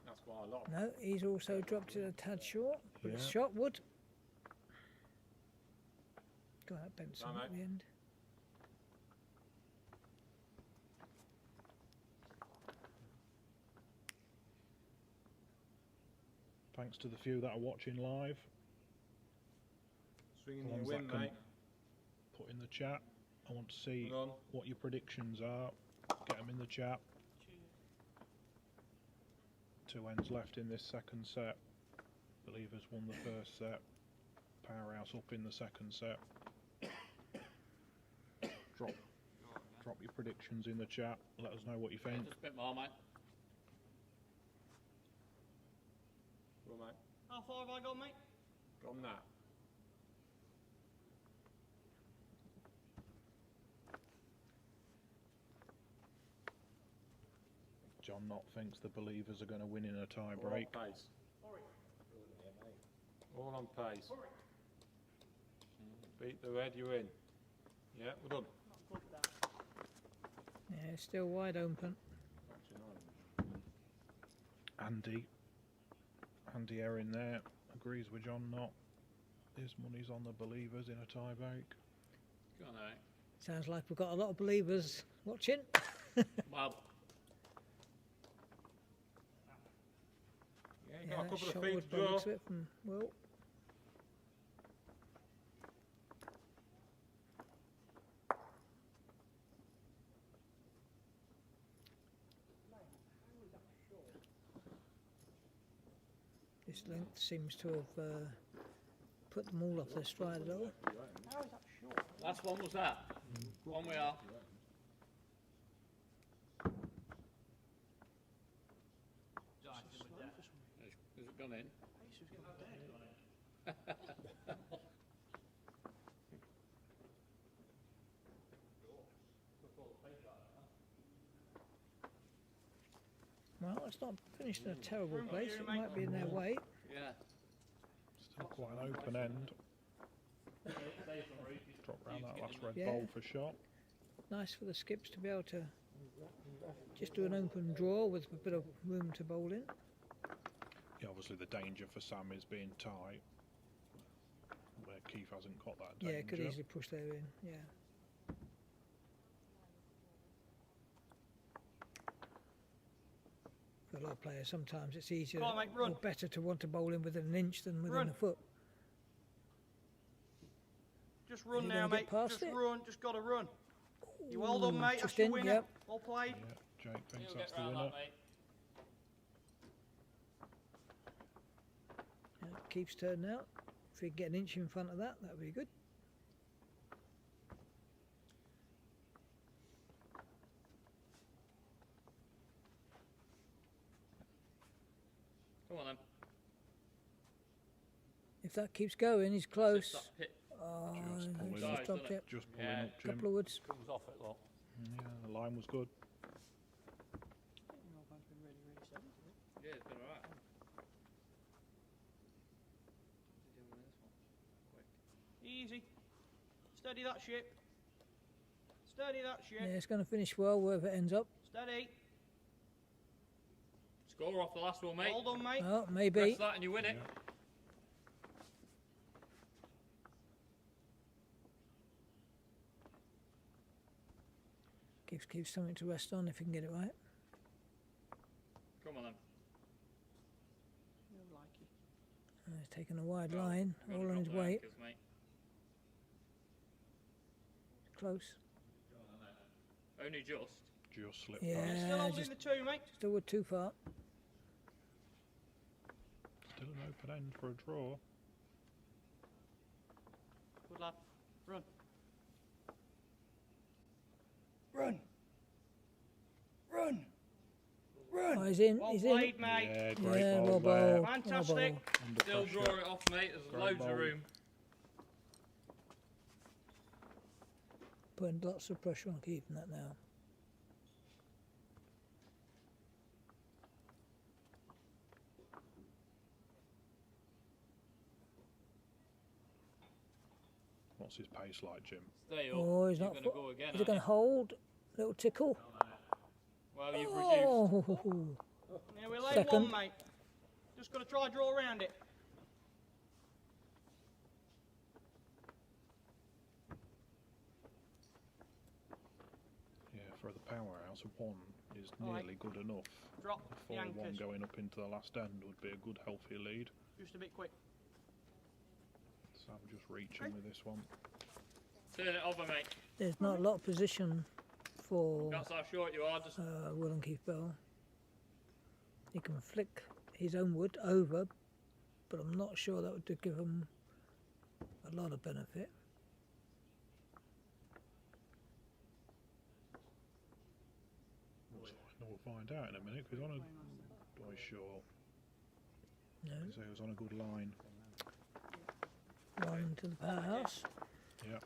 That's why a lot. No, he's also dropped it a tad short, but it's Yeah. shot wood. Got that bent some Bye, at mate. the end. Thanks to the few that are watching live. Swinging The your ones win, that can mate. put in the chat. I want to see Hang on. what your predictions are. Get them in the chat. 2 ends left in this second set. Believers won the first set. Powerhouse up in the second set. Drop Drop your predictions in the chat. Let us know what you think. Just a bit more, mate. Well, mate, How far have I gone, mate? gone that. John Knott thinks the Believers are going to win in a tie break. All on pace. All on pace. Beat the red, you win. Yeah, we're done. Yeah, it's still wide open. Andy Erin there agrees with John Knott. His money's on the Believers in a tie break. Go on, mate. Sounds like we've got a lot of believers watching. Well, Yeah, you got a couple of shot feet would to by the draw. looks of it from Will. This length seems to have put them all off their stride though. last one was that. One we are. Has it gone in? Well, it's not finished in a terrible place. It might be in their way. Yeah. Still quite an open end. Drop round that last red Yeah. bowl for shot. Nice for the skips to be able to just do an open draw with a bit of room to bowl in. Yeah, obviously the danger for Sam is being tight, where Keith hasn't got that Yeah, danger. could easily push there in. Yeah. For a lot of players, sometimes it's easier Come on, mate, or run. better to want to bowl in within an inch than within Run. a foot. Just run you now, gonna get mate. past Just it? run. Just got to run. You well done, Ooh, mate. That's just your in, winner. yep. Well played. Yeah, Jake thinks You'll that's get the round winner. that, mate. Yeah, Keith's turn now. If we can get an inch in front of that, that would be good. Come on then. If that keeps going, he's Just close. that pit. Oh, Just he's pulling just up. dropped it. Just pulling Yeah. up, Jim. Couple of woods. Comes off it, look. Yeah, the line was good. Yeah, it's been alright. Easy. Steady that ship. Steady that ship. Yeah, it's going to finish well wherever it ends up. Steady. Score off the last one, mate. Well done, mate. Oh, maybe. Press that and you win it. Yeah. Gives something to rest on if you can get it right. Come on then. He's taken a wide Well, line, gotta all on drop his the weight. anchors, mate. Close. Only just. Just slipped Yeah. past. Still holding just- the two, mate. Still would too far. Still an open end for a draw. Good lad. Run. Run! Run! Run! Oh, he's in. Well he's played, in. mate. Yeah, great Yeah, ball well there. bowled. Fantastic. Well bowled. Under Still pressure. draw it off, mate. There's Great loads ball. of room. Putting lots of pressure on keeping that now. What's his pace like, Jim? Stay up. Oh, he's You're not. going to go again, Is he aren't going you? to hold? Little tickle. Well, you've reduced. Oh, Yeah, we laid Second. one, mate. Just got to try draw around it. Yeah, for the Powerhouse, one is All right. nearly good enough. Drop A the 4-1 anchors. going up into the last end would be a good, healthy lead. Just a bit quick. Sam just reaching with this one. Turn it over, mate. there's not a lot of position for That's how short you are. Just Will and Keith Bell. He can flick his own wood over, but I'm not sure that would give him a lot of benefit. find out in a minute because on a boy short, No. so he was on a good line. One to the Powerhouse. Yeah.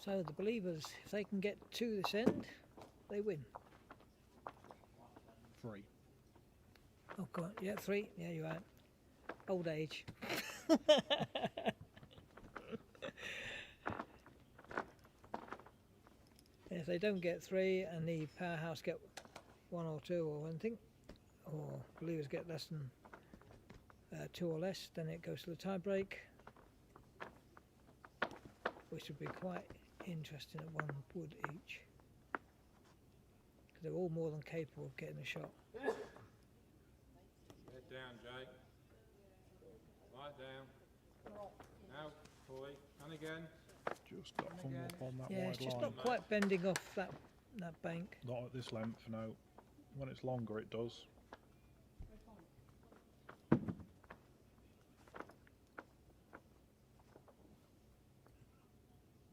So the believers, if they can get to this end, they win. 3. Oh, go on. Yeah, 3. Yeah, you're right. Old age. If they don't get 3 and the Powerhouse get 1 or 2 or anything, or believers get less than 2 or less, then it goes to the tie break, which would be quite interesting at 1 wood each. Because they're all more than capable of getting a shot. Head down, Jake. Lie down. Now, fully. And again. Just got hung up on that Yeah, wide it's just line. not quite bending off that bank. Not at this length, no. When it's longer, it does.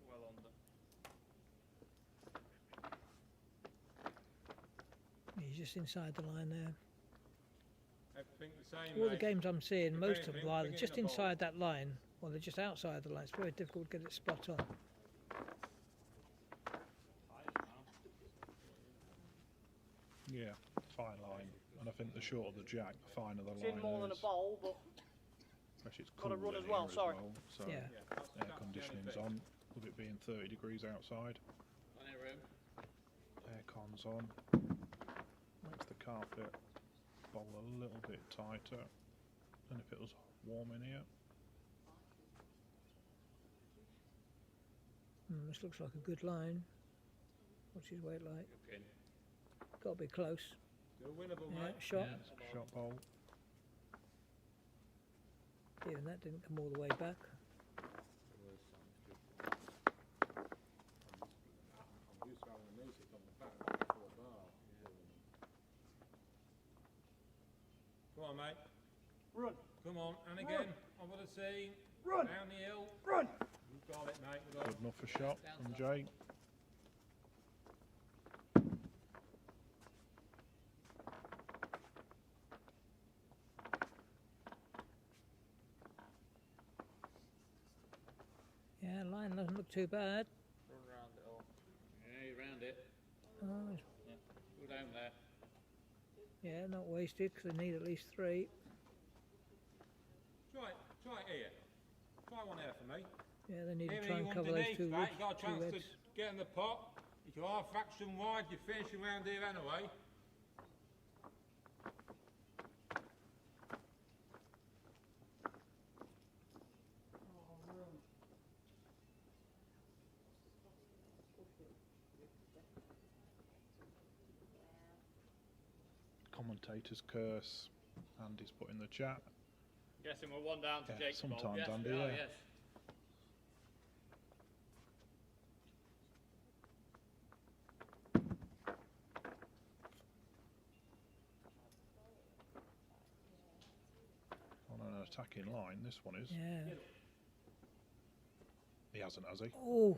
Well under. He's just inside the line there. Everything the same, All the mate. games I'm seeing, most of them Bring are either in just the ball. inside that line or they're just outside the line. It's very difficult to get it spot on. Yeah, fine line. And I think the shorter the jack, the finer the It's line in more than a is. bowl, but Especially it's Gotta cool run in as well, here sorry. so Yeah. That's air the conditioning's only on, with it being 30 degrees outside. Plenty of room. Aircon's on. Makes the carpet bowl a little bit tighter than if it was warm in here. This looks like a good line. What's his weight like? Good pin. Got to be close. Still winnable, Yeah, mate. shot. Yeah, it's a shot bowl. Even that didn't come all the way back. I'm used to having the music on the back before a bar. Come on, mate. run, Come on. And again. Over the sea. run, Down the hill. run. You've got it, mate. You've got Good enough for shot from Jay. Yeah, line doesn't look too bad. Run round it all. Yeah, you round it. Oh, Go down there. yeah, not wasted because they need at least 3. Try it here. Try one here for me. Yeah, they need Here to try you and cover those underneath, 2 mate. woods, You got a 2 chance reds. to get in the pot. If you are a fraction wide, you're finishing round here anyway. Commentator's curse. Andy's put in the chat. Guessing we're 1 down to Yeah, Jake's ball. sometimes, Yes, Andy, we are, yeah. yes. On an attacking line, this one is. Yeah. He hasn't, has he? Oh,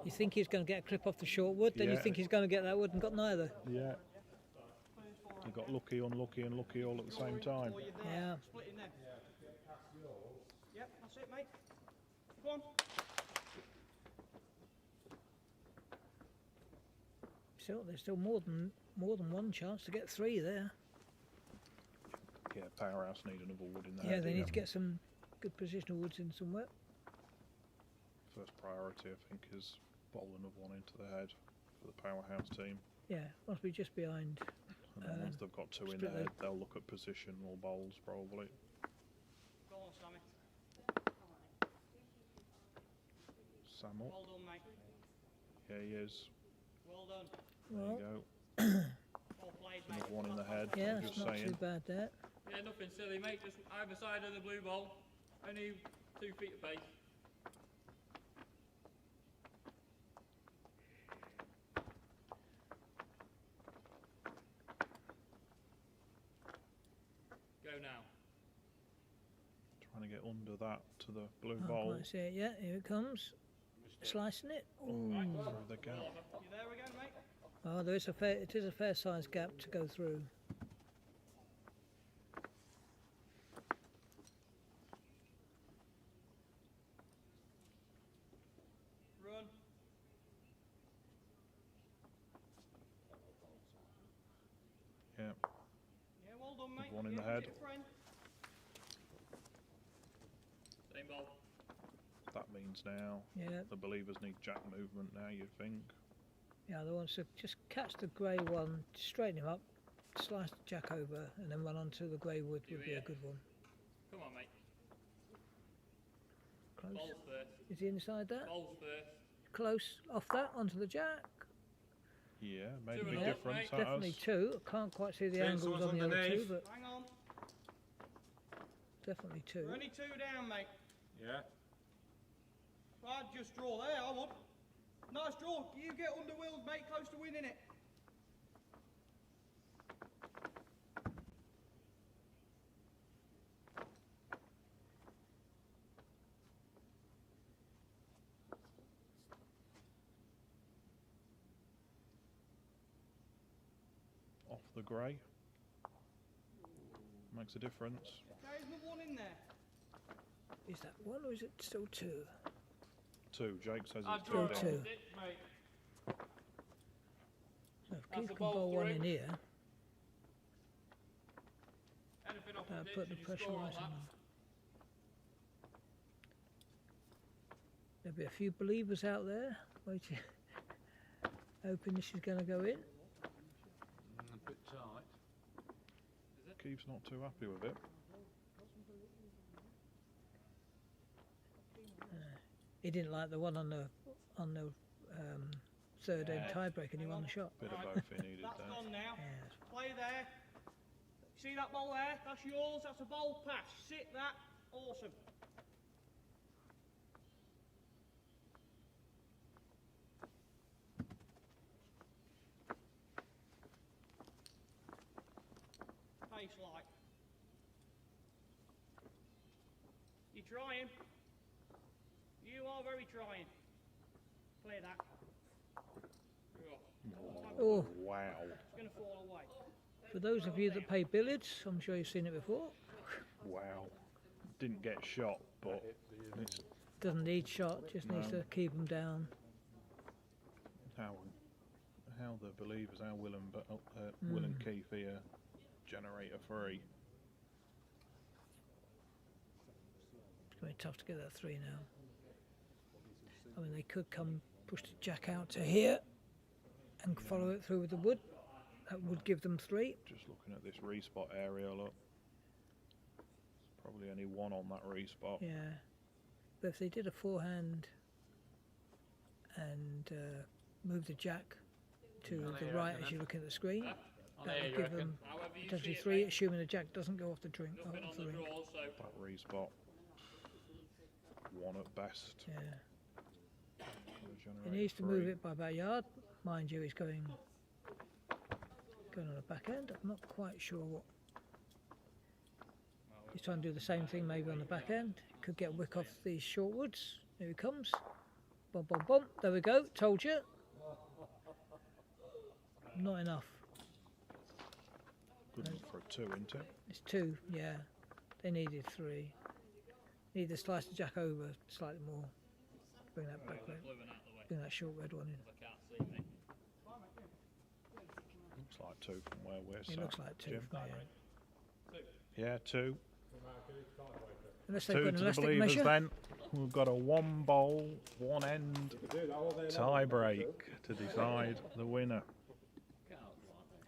you think he's going to get a clip off the short wood, then you Yeah. think he's going to get that wood and got neither. Yeah. He got lucky, unlucky, and lucky all at the same time. Or you're there, Yeah. split in there. Yep, that's it, mate. Go on. Still, there's still more than one chance to get 3 there. Yeah, Powerhouse need another wood in there. Yeah, they need to get some good positional woods in somewhere. First priority, I think, is bottle another one into the head for the Powerhouse team. Yeah, must be just behind. And then once they've got 2 in split the head, leg. they'll look at positional bowls probably. Go on, Sammy. Sam up. Well done, mate. Yeah, he is. Well done. There Well, you go. Well played, mate. Another one in the head. yeah, I'm it's just not saying. too bad there. Yeah, nothing silly, mate. Just either side of the blue ball. Only 2 feet of pace. to get under that to the blue Can't bowl. quite see it yet. Here it comes. Slicing it. Ooh. Through the gap. You there again, mate? Oh, there is a fair. It is a fair sized gap to go through. Run. Yeah. Yeah, well done, mate. One in the Yeah, head. hit a friend. Same ball. That means now Yeah, the believers need jack movement now, you'd think. yeah. The ones to just catch the grey one, straighten him up, slice the jack over, and then run onto the grey wood would be a good one. Come on, mate. Close. Balls first. Is he inside that? Balls first. Close. Off that onto the jack. Yeah, made a Two big and a half, difference. mate. That Definitely has. two. I can't quite see the Ten angles someone's on the other two, underneath. but Hang on. definitely two. We're only 2 down, mate. Yeah. I'd just draw there, I would. Nice draw. You get under wheels, mate, close to winning it. Off the grey. Makes a difference. There's another one in there. Is that one or is it still two? 2. Jake says I'd it's draw 2 it two. down. off the stick, mate. So if That's Keith a can ball bowl one through. in here, Anything off that'll the put ditch the and you pressure score right on on that. them. There'll be a few believers out there waiting, hoping this is going to go in. A bit tight. Keith's not too happy with it. He didn't like the one on the third end Yeah. tiebreak, and he won the shot. Bit of Right. both he needed That's there. gone now. Yeah. Play there. See that ball there? That's yours. That's a bowl pass. Sit that. Awesome. Pace like. You're trying. You are very trying. Play that. Oh, Wow. It's going to fall away. for those of you that play billiards, I'm sure you've seen it before. Wow. Didn't get shot, but it's Doesn't need shot, just needs No. to keep them down. how the believers, how Will and Keith here generate a 3. It's going to be tough to get that 3 now. I mean, they could come push the jack out to here and follow it through with the wood. That would give them 3. Just looking at this respot area, look. Probably only 1 on that respot. Yeah. But if they did a forehand and move the jack to the right as you look at the screen, On that there, would you give reckon? them However you potentially see it, 3, mate. assuming the jack doesn't go off the drink. Nothing Off on the the ring. draw, so That respot, 1 at best. Yeah. Gonna He generate needs to 3. move it by about a yard. Mind you, he's going on the back end. I'm not quite sure what. He's trying to do the same thing maybe on the back end. Could get a wick off these short woods. Here he comes. Bum, bum, bum. There we go. Told you. Not enough. Good enough for a 2, isn't it? It's 2, yeah. They needed 3. Need to slice the jack over slightly more. Bring that back red. blue one out the way. Bring that short red one in. I can't see me. Looks like 2 from where we're It sat. looks like 2 Jim? from here. Yeah, 2. Unless they've 2 got to an the elastic believers measure. then. We've got a 1 bowl, 1 end tie break to decide the winner.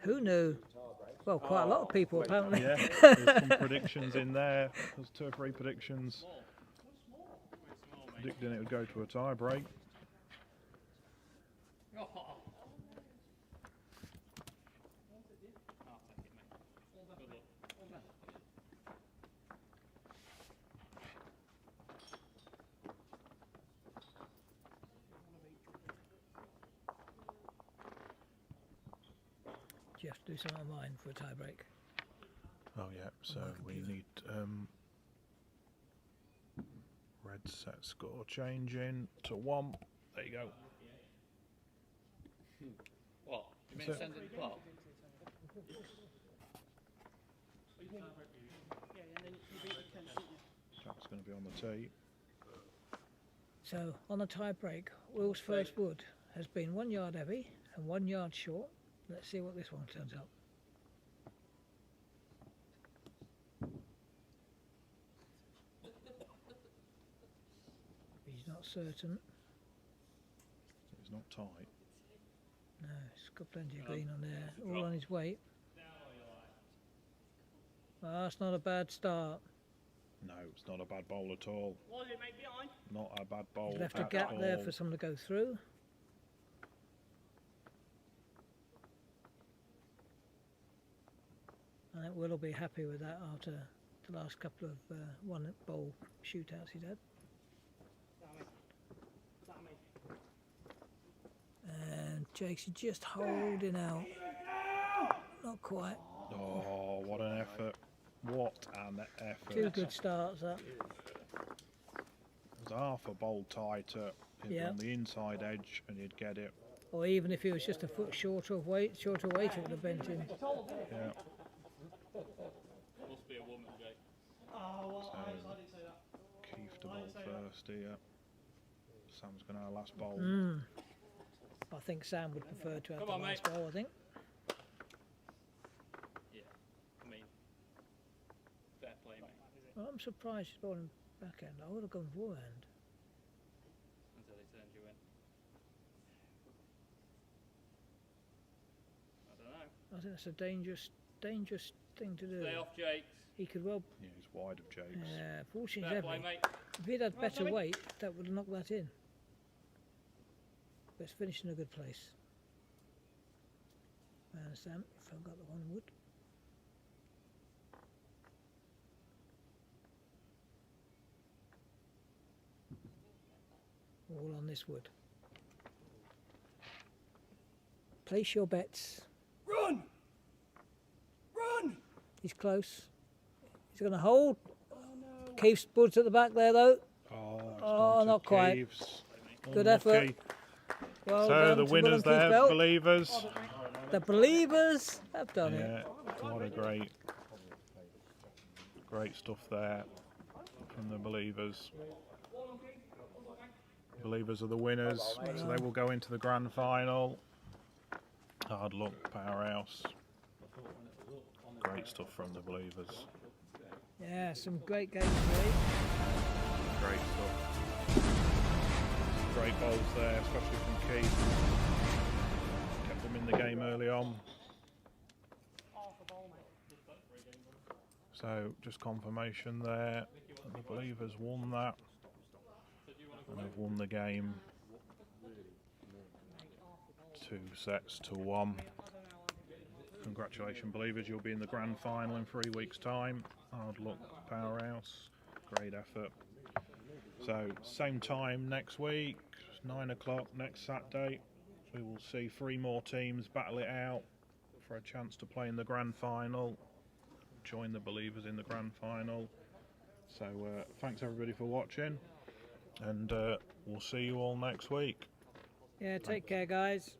Who knew? Well, quite a lot of people apparently. Yeah, there's some predictions in there. There's 2 or 3 predictions predicting it would go to a tie break. Oh. I'll take it, mate. Good luck. Do you have to do something on mine for a tie break? Oh yeah, so my we computer. need Red set score changing to 1. There you go. What? You mean That's it. send it clock? Jack's going to be on the tee. So on the tie break, Will's first wood has been 1 yard heavy and 1 yard short. Let's see what this one turns up. He's not certain. It's not tight. No, he's got plenty of green on there, all on his weight. Well, that's not a bad start. No, it's not a bad bowl at all. What is it, mate, behind? Not a bad bowl He's left a at gap there all. for someone to go through. I think Will will be happy with that after the last couple of one bowl shootouts he's had. And Jake's just holding out. Not quite. Oh, what an effort. What an effort. 2 good starts up. It was half a bowl tighter. It'd be Yeah. on the inside edge and you'd get it. Or even if he was just a foot shorter of weight, it would have bent him. Yeah. Must be a woman, Jake. Oh, well, So, I didn't say that. Keith to bowl first here. Sam's going to have last bowl. I think Sam would prefer to have Come the on, last mate. bowl, I think. Yeah. I mean, fair play, mate. Well, I'm surprised he's bowling backhand. I would have gone forehand. Until he turned you in. I don't know. I think that's a dangerous thing to do. Stay off, Jake. He could well. Yeah, he's wide of Jake's. Fortunately, Fair he's play, heavy. mate. If he'd had better Tommy. weight, that would have knocked that in. But it's finished in a good place. And Sam, if I've got the one wood. All on this wood. Place your bets. Run! Run! He's close. He's going to hold. Keith's woods at the back there, though. Oh, it's Oh, gone to not quite. Keith's. Good Unlucky. effort. Well So done the to winners Will and Keith there, Belt. Believers. The Believers have done it. Yeah, what a great stuff there from the Believers. Believers are the winners, so they will go into the grand final. Hard luck, Powerhouse. Great stuff from the Believers. Yeah, some great games today. Great stuff. Great bowls there, especially from Keith. Kept them in the game early on. So just confirmation there that the Believers won that and have won the game 2 sets to 1. Congratulations, Believers, you'll be in the grand final in 3 weeks' time. Hard luck, Powerhouse. Great effort. So same time next week, 9 o'clock next Saturday. We will see 3 more teams battle it out for a chance to play in the grand final. Join the Believers in the grand final. So thanks everybody for watching, and we'll see you all next week. Yeah, take care, guys.